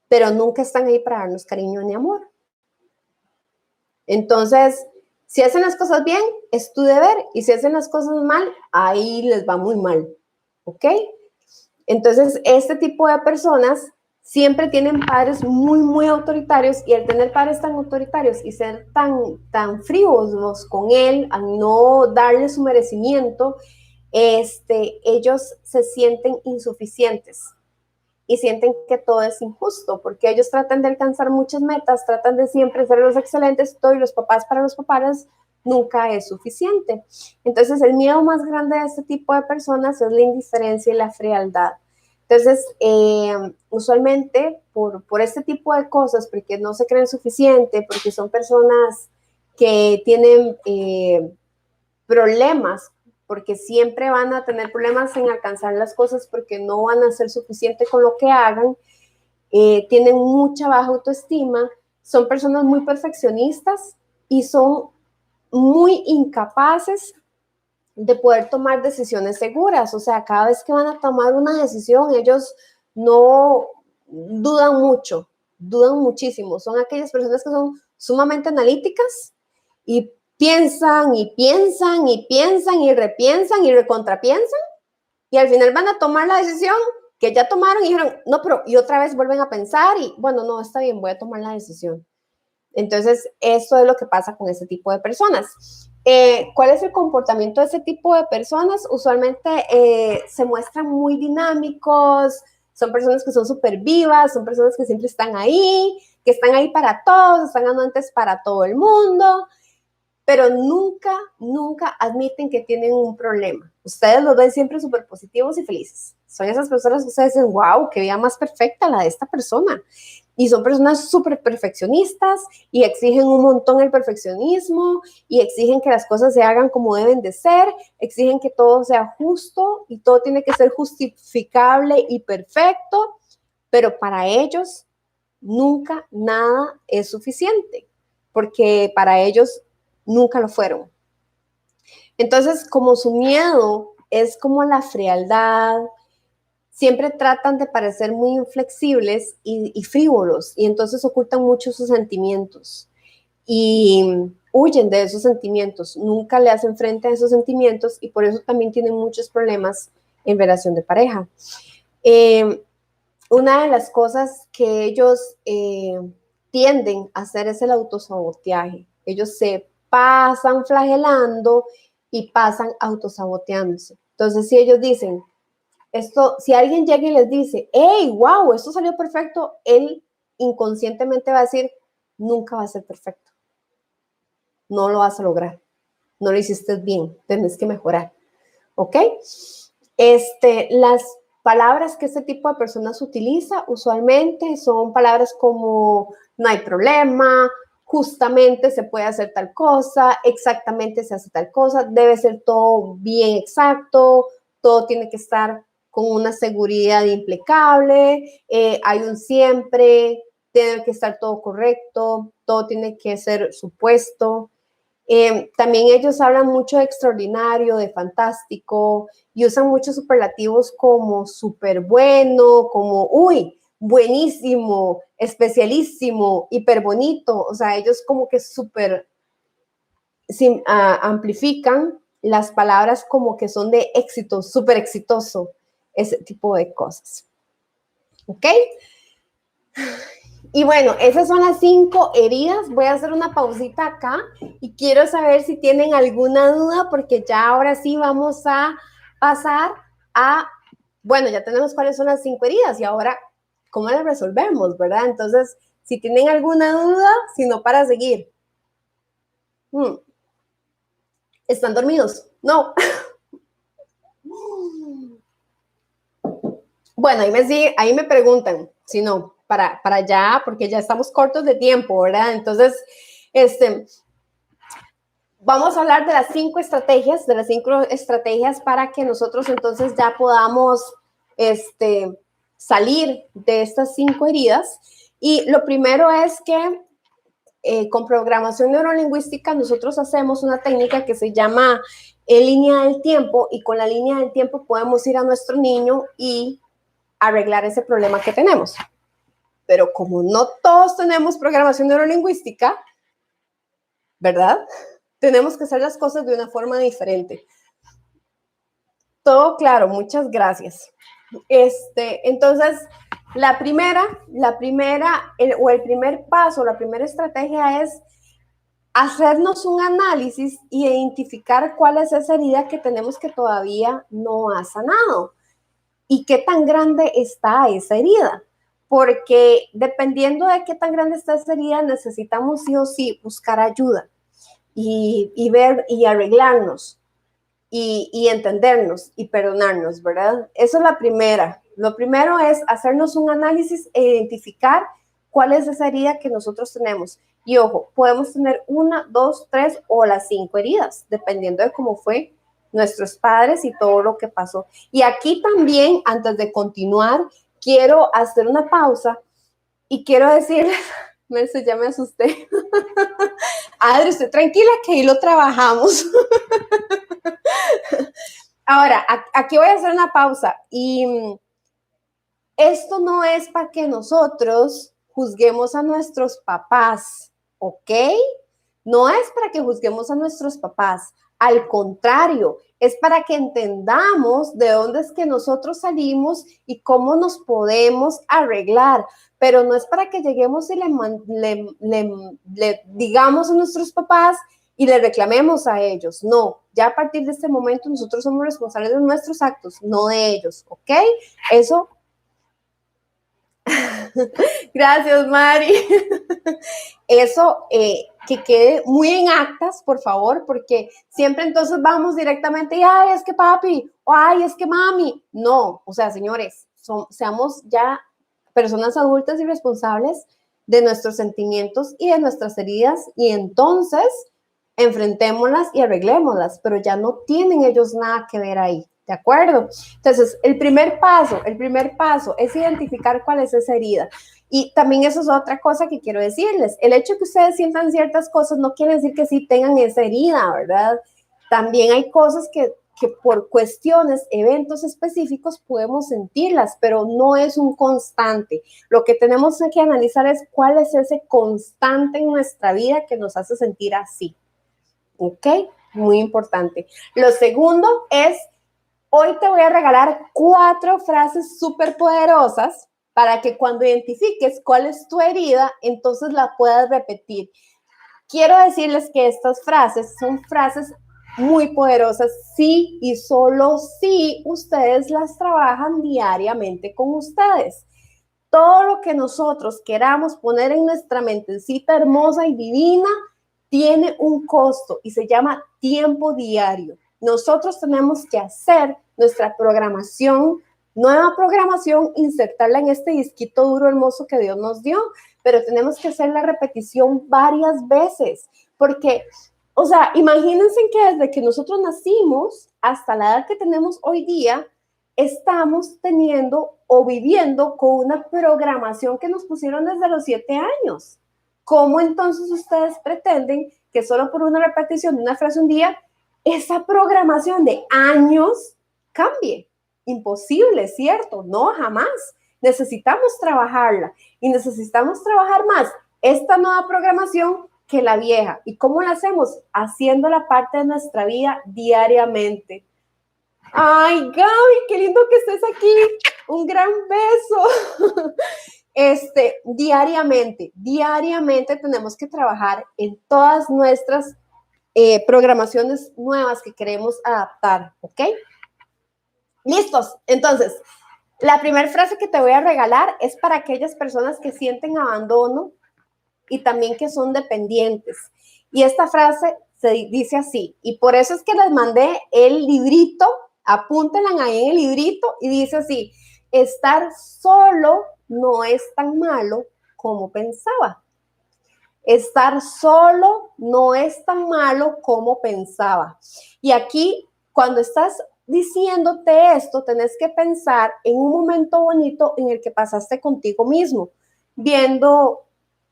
pero nunca están ahí para darnos cariño ni amor. Entonces, si hacen las cosas bien, es tu deber, y si hacen las cosas mal, ahí les va muy mal. ¿Ok? Entonces, este tipo de personas siempre tienen padres muy autoritarios, y al tener padres tan autoritarios y ser tan frívolos con él, al no darle su merecimiento, ellos se sienten insuficientes y sienten que todo es injusto, porque ellos tratan de alcanzar muchas metas, tratan de siempre ser los excelentes, todo, y los papás para los papás nunca es suficiente. Entonces, el miedo más grande de este tipo de personas es la indiferencia y la frialdad. Entonces, usualmente, por este tipo de cosas, porque no se creen suficiente, porque son personas que tienen problemas, porque siempre van a tener problemas en alcanzar las cosas, porque no van a ser suficiente con lo que hagan, tienen mucha baja autoestima, son personas muy perfeccionistas y son muy incapaces de poder tomar decisiones seguras. O sea, cada vez que van a tomar una decisión, ellos no dudan mucho, dudan muchísimo. Son aquellas personas que son sumamente analíticas y piensan y piensan y piensan y repiensan y recontrapiensan, y al final van a tomar la decisión que ya tomaron y dijeron, no, pero y otra vez vuelven a pensar y bueno, no, está bien, voy a tomar la decisión. Entonces, esto es lo que pasa con ese tipo de personas. ¿Cuál es el comportamiento de ese tipo de personas? Usualmente se muestran muy dinámicos, son personas que son súper vivas, son personas que siempre están ahí, que están ahí para todos, están anuentes para todo el mundo, pero nunca admiten que tienen un problema. Ustedes los ven siempre súper positivos y felices. Son esas personas que ustedes dicen, wow, qué vida más perfecta la de esta persona. Y son personas súper perfeccionistas y exigen un montón el perfeccionismo y exigen que las cosas se hagan como deben de ser, exigen que todo sea justo y todo tiene que ser justificable y perfecto, pero para ellos nunca nada es suficiente, porque para ellos nunca lo fueron. Entonces, como su miedo es como la frialdad, siempre tratan de parecer muy inflexibles y frívolos, y entonces ocultan mucho sus sentimientos y huyen de esos sentimientos, nunca le hacen frente a esos sentimientos, y por eso también tienen muchos problemas en relación de pareja. Una de las cosas que ellos tienden a hacer es el autosabotaje. Ellos se pasan flagelando y pasan autosaboteándose. Entonces, si ellos dicen, esto, si alguien llega y les dice, hey, wow, esto salió perfecto, él inconscientemente va a decir, nunca va a ser perfecto. No lo vas a lograr. No lo hiciste bien. Tienes que mejorar. ¿Ok? Las palabras que este tipo de personas utiliza usualmente son palabras como no hay problema, justamente se puede hacer tal cosa, exactamente se hace tal cosa, debe ser todo bien exacto, todo tiene que estar con una seguridad impecable, hay un siempre, tiene que estar todo correcto, todo tiene que ser supuesto. También ellos hablan mucho de extraordinario, de fantástico, y usan muchos superlativos como súper bueno, como uy, buenísimo, especialísimo, hiper bonito. O sea, ellos como que súper amplifican las palabras como que son de éxito, súper exitoso, ese tipo de cosas. ¿Ok? Y bueno, esas son las 5 heridas. Voy a hacer una pausita acá y quiero saber si tienen alguna duda, porque ya ahora sí vamos a pasar a, bueno, ya tenemos cuáles son las 5 heridas y ahora, ¿cómo las resolvemos, verdad? Entonces, si tienen alguna duda, si no, para seguir. ¿Están dormidos? No. Bueno, ahí me preguntan, si no, para allá, porque ya estamos cortos de tiempo, ¿verdad? Entonces, vamos a hablar de las 5 estrategias para que nosotros entonces ya podamos salir de estas 5 heridas. Y lo primero es que con programación neurolingüística nosotros hacemos una técnica que se llama línea del tiempo, y con la línea del tiempo podemos ir a nuestro niño y arreglar ese problema que tenemos. Pero como no todos tenemos programación neurolingüística, ¿verdad? Tenemos que hacer las cosas de una forma diferente. Todo claro, muchas gracias. Entonces, el primer paso, la primera estrategia es hacernos un análisis e identificar cuál es esa herida que tenemos que todavía no ha sanado y qué tan grande está esa herida. Porque dependiendo de qué tan grande está esa herida, necesitamos sí o sí buscar ayuda y ver y arreglarnos y entendernos y perdonarnos, ¿verdad? Eso es la primera. Lo primero es hacernos un análisis e identificar cuál es esa herida que nosotros tenemos. Y ojo, podemos tener 1, 2, 3 o las 5 heridas, dependiendo de cómo fue nuestros padres y todo lo que pasó. Y aquí también, antes de continuar, quiero hacer una pausa y quiero decirles, Merce, ya me asusté. Adri, usted tranquila que ahí lo trabajamos. Ahora, aquí voy a hacer una pausa y esto no es para que nosotros juzguemos a nuestros papás, ¿ok? No es para que juzguemos a nuestros papás. Al contrario, es para que entendamos de dónde es que nosotros salimos y cómo nos podemos arreglar. Pero no es para que lleguemos y le digamos a nuestros papás y le reclamemos a ellos. No, ya a partir de este momento nosotros somos responsables de nuestros actos, no de ellos, ¿ok? Eso. Gracias, Mari. Eso que quede muy en actas, por favor, porque siempre entonces vamos directamente y, ay, es que papi, o ay, es que mami. No, o sea, señores, seamos ya personas adultas y responsables de nuestros sentimientos y de nuestras heridas, y entonces enfrentémoslas y arreglémoslas, pero ya no tienen ellos nada que ver ahí, ¿de acuerdo? Entonces, el primer paso es identificar cuál es esa herida. Y también eso es otra cosa que quiero decirles. El hecho de que ustedes sientan ciertas cosas no quiere decir que sí tengan esa herida, ¿verdad? También hay cosas que por cuestiones, eventos específicos podemos sentirlas, pero no es un constante. Lo que tenemos que analizar es cuál es ese constante en nuestra vida que nos hace sentir así. ¿Ok? Muy importante. Lo segundo es, hoy te voy a regalar 4 frases súper poderosas para que cuando identifiques cuál es tu herida, entonces la puedas repetir. Quiero decirles que estas frases son frases muy poderosas si y solo si ustedes las trabajan diariamente con ustedes. Todo lo que nosotros queramos poner en nuestra mentecita hermosa y divina tiene un costo y se llama tiempo diario. Nosotros tenemos que hacer nuestra programación, nueva programación, insertarla en este disquito duro hermoso que Dios nos dio, pero tenemos que hacer la repetición varias veces, porque, o sea, imagínense que desde que nosotros nacimos hasta la edad que tenemos hoy día, estamos teniendo o viviendo con una programación que nos pusieron desde los 7 años. ¿Cómo entonces ustedes pretenden que solo por una repetición de una frase un día, esa programación de años cambie? Imposible, ¿cierto? No, jamás. Necesitamos trabajarla y necesitamos trabajar más esta nueva programación que la vieja. ¿Y cómo la hacemos? Haciendo la parte de nuestra vida diariamente. Ay, Gaby, qué lindo que estés aquí. Un gran beso. Diariamente tenemos que trabajar en todas nuestras programaciones nuevas que queremos adaptar, ¿ok? ¿Listos? Entonces, la primera frase que te voy a regalar es para aquellas personas que sienten abandono y también que son dependientes. Y esta frase se dice así, y por eso es que les mandé el librito, apúntenla ahí en el librito, y dice así: estar solo no es tan malo como pensaba. Estar solo no es tan malo como pensaba. Y aquí, cuando estás diciéndote esto, tenés que pensar en un momento bonito en el que pasaste contigo mismo, viendo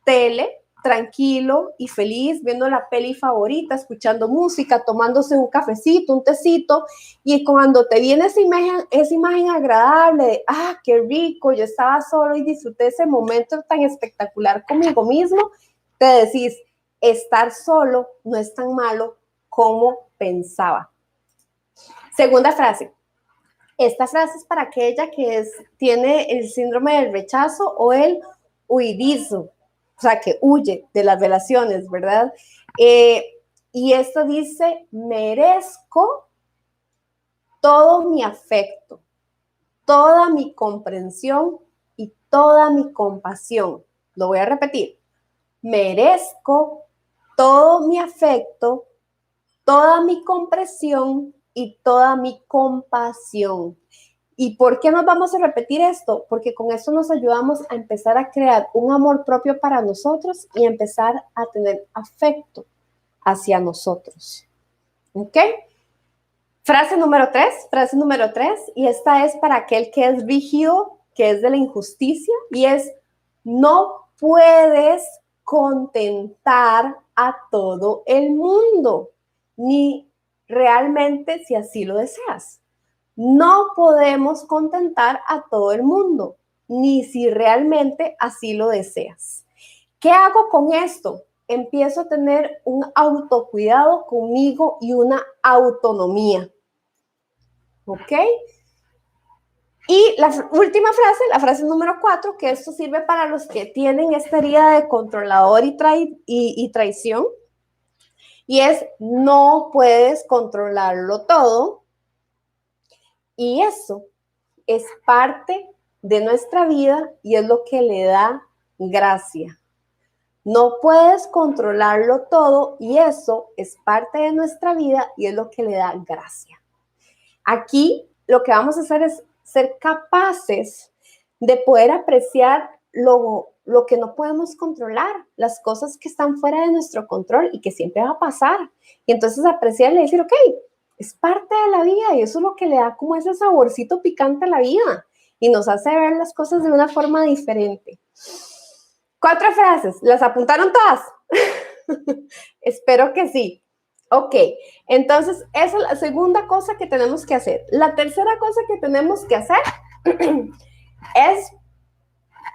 tele, tranquilo y feliz, viendo la peli favorita, escuchando música, tomándose un cafecito, un tecito, y cuando te viene esa imagen agradable de, qué rico, yo estaba solo y disfruté ese momento tan espectacular conmigo mismo, te decís, estar solo no es tan malo como pensaba. Segunda frase. Esta frase es para aquella que tiene el síndrome del rechazo o el huidizo, o sea, que huye de las relaciones, ¿verdad? Y esto dice: merezco todo mi afecto, toda mi comprensión y toda mi compasión. Lo voy a repetir. Merezco todo mi afecto, toda mi comprensión y toda mi compasión. ¿Y por qué nos vamos a repetir esto? Porque con esto nos ayudamos a empezar a crear un amor propio para nosotros y empezar a tener afecto hacia nosotros. ¿Ok? Frase número 3, y esta es para aquel que es rígido, que es de la injusticia, y es: no puedes contentar a todo el mundo, ni realmente si así lo deseas. No podemos contentar a todo el mundo, ni si realmente así lo deseas. ¿Qué hago con esto? Empiezo a tener un autocuidado conmigo y una autonomía. ¿Ok? Y la última frase, la frase número 4, que esto sirve para los que tienen esta herida de controlador y traición, y es: no puedes controlarlo todo, y eso es parte de nuestra vida y es lo que le da gracia. No puedes controlarlo todo y eso es parte de nuestra vida y es lo que le da gracia. Aquí lo que vamos a hacer es ser capaces de poder apreciar lo que no podemos controlar, las cosas que están fuera de nuestro control y que siempre va a pasar. Y entonces apreciarle y decir: ok, es parte de la vida y eso es lo que le da como ese saborcito picante a la vida y nos hace ver las cosas de una forma diferente. 4 frases, ¿las apuntaron todas? Espero que sí. Ok, entonces esa es la segunda cosa que tenemos que hacer. La tercera cosa que tenemos que hacer es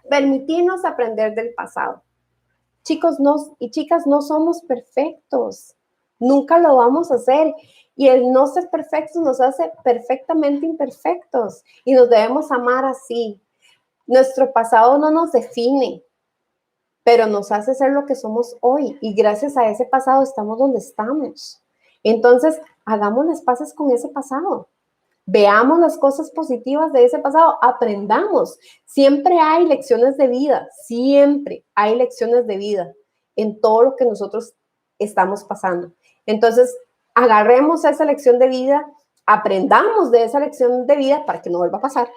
permitirnos aprender del pasado. Chicos y chicas, no somos perfectos. Nunca lo vamos a hacer. Y el no ser perfectos nos hace perfectamente imperfectos. Y nos debemos amar así. Nuestro pasado no nos define, pero nos hace ser lo que somos hoy. Y gracias a ese pasado estamos donde estamos. Entonces, hagamos las paces con ese pasado. Veamos las cosas positivas de ese pasado, aprendamos. Siempre hay lecciones de vida, siempre hay lecciones de vida en todo lo que nosotros estamos pasando. Entonces, agarremos esa lección de vida, aprendamos de esa lección de vida para que no vuelva a pasar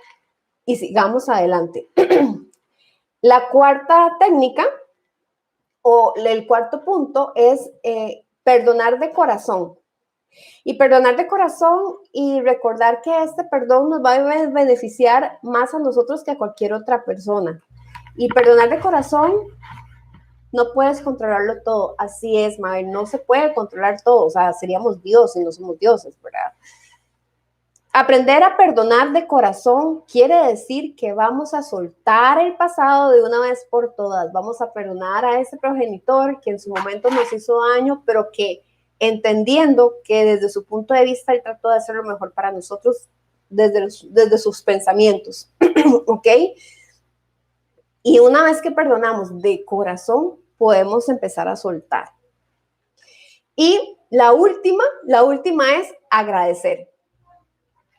y sigamos adelante. La cuarta técnica o el cuarto punto es perdonar de corazón. Y perdonar de corazón y recordar que este perdón nos va a beneficiar más a nosotros que a cualquier otra persona. Y perdonar de corazón, no puedes controlarlo todo. Así es, Mabel, no se puede controlar todo. O sea, seríamos dioses y no somos dioses, ¿verdad? Aprender a perdonar de corazón quiere decir que vamos a soltar el pasado de una vez por todas. Vamos a perdonar a ese progenitor que en su momento nos hizo daño, pero que entendiendo que desde su punto de vista él trató de hacer lo mejor para nosotros desde sus pensamientos. ¿Ok? Y una vez que perdonamos de corazón, podemos empezar a soltar. Y la última es agradecer.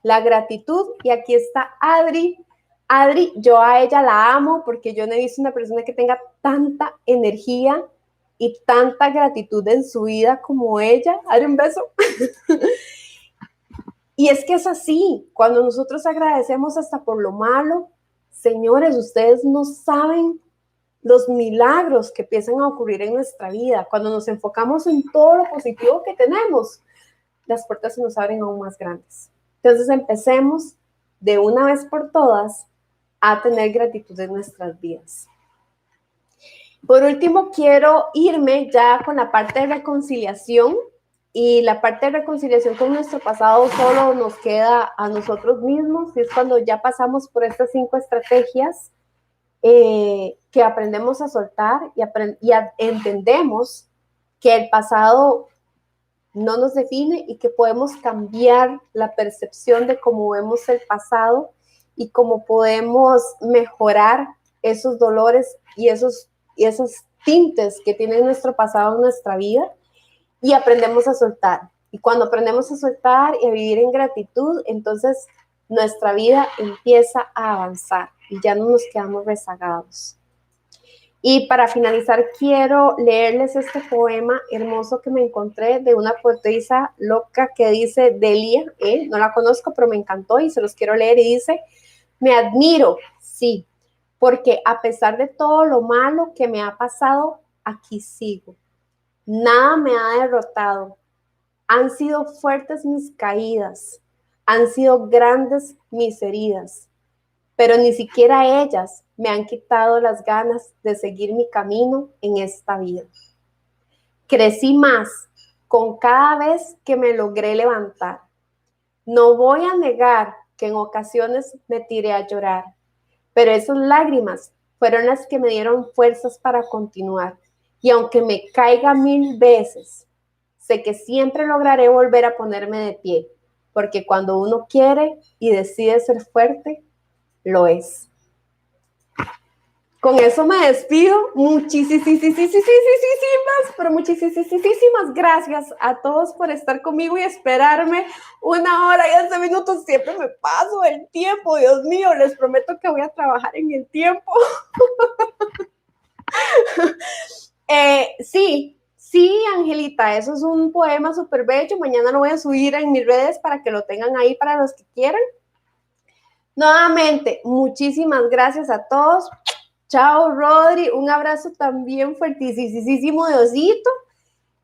la gratitud. Y aquí está Adri. Adri, yo a ella la amo porque yo no he visto una persona que tenga tanta energía y tanta gratitud en su vida como ella. Adri, un beso. Y es que es así, cuando nosotros agradecemos hasta por lo malo, señores, ustedes no saben los milagros que empiezan a ocurrir en nuestra vida. Cuando nos enfocamos en todo lo positivo que tenemos, las puertas se nos abren aún más grandes. Entonces empecemos de una vez por todas a tener gratitud en nuestras vidas. Por último, quiero irme ya con la parte de reconciliación. Y la parte de reconciliación con nuestro pasado solo nos queda a nosotros mismos. Y es cuando ya pasamos por estas 5 estrategias que aprendemos a soltar y entendemos que el pasado no nos define y que podemos cambiar la percepción de cómo vemos el pasado y cómo podemos mejorar esos dolores y esos tintes que tiene nuestro pasado en nuestra vida, y aprendemos a soltar. Y cuando aprendemos a soltar y a vivir en gratitud, entonces nuestra vida empieza a avanzar y ya no nos quedamos rezagados. Y para finalizar, quiero leerles este poema hermoso que me encontré de una poetisa loca que dice Delia, no la conozco, pero me encantó y se los quiero leer, y dice: me admiro, sí, porque a pesar de todo lo malo que me ha pasado, aquí sigo. Nada me ha derrotado. Han sido fuertes mis caídas, han sido grandes mis heridas, pero ni siquiera ellas me han quitado las ganas de seguir mi camino en esta vida. Crecí más con cada vez que me logré levantar. No voy a negar que en ocasiones me tiré a llorar, pero esas lágrimas fueron las que me dieron fuerzas para continuar. Y aunque me caiga 1000 veces, sé que siempre lograré volver a ponerme de pie, porque cuando uno quiere y decide ser fuerte, lo es. Con eso me despido. Muchísimas gracias a todos por estar conmigo y esperarme 1 hora y 11 minutos. Siempre me paso el tiempo, Dios mío, les prometo que voy a trabajar en el tiempo. Sí, Angelita, eso es un poema súper bello. Mañana lo voy a subir en mis redes para que lo tengan ahí para los que quieran. Nuevamente, muchísimas gracias a todos. Chao, Rodri. Un abrazo también fuertísimo de osito.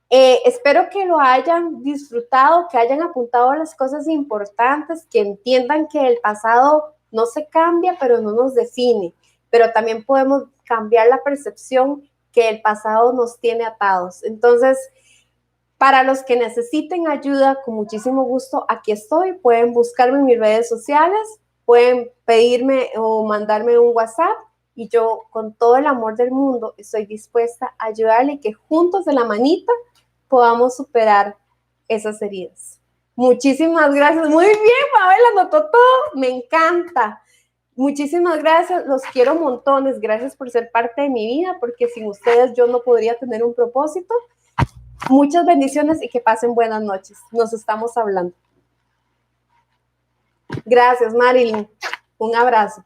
Espero que lo hayan disfrutado, que hayan apuntado las cosas importantes, que entiendan que el pasado no se cambia, pero no nos define. Pero también podemos cambiar la percepción que el pasado nos tiene atados. Entonces, para los que necesiten ayuda, con muchísimo gusto, aquí estoy. Pueden buscarme en mis redes sociales, pueden pedirme o mandarme un WhatsApp, y yo con todo el amor del mundo estoy dispuesta a ayudarle y que juntos de la manita podamos superar esas heridas. Muchísimas gracias. Muy bien, Pavel anotó todo. Me encanta. Muchísimas gracias. Los quiero montones. Gracias por ser parte de mi vida, porque sin ustedes yo no podría tener un propósito. Muchas bendiciones y que pasen buenas noches. Nos estamos hablando. Gracias, Marilyn. Un abrazo.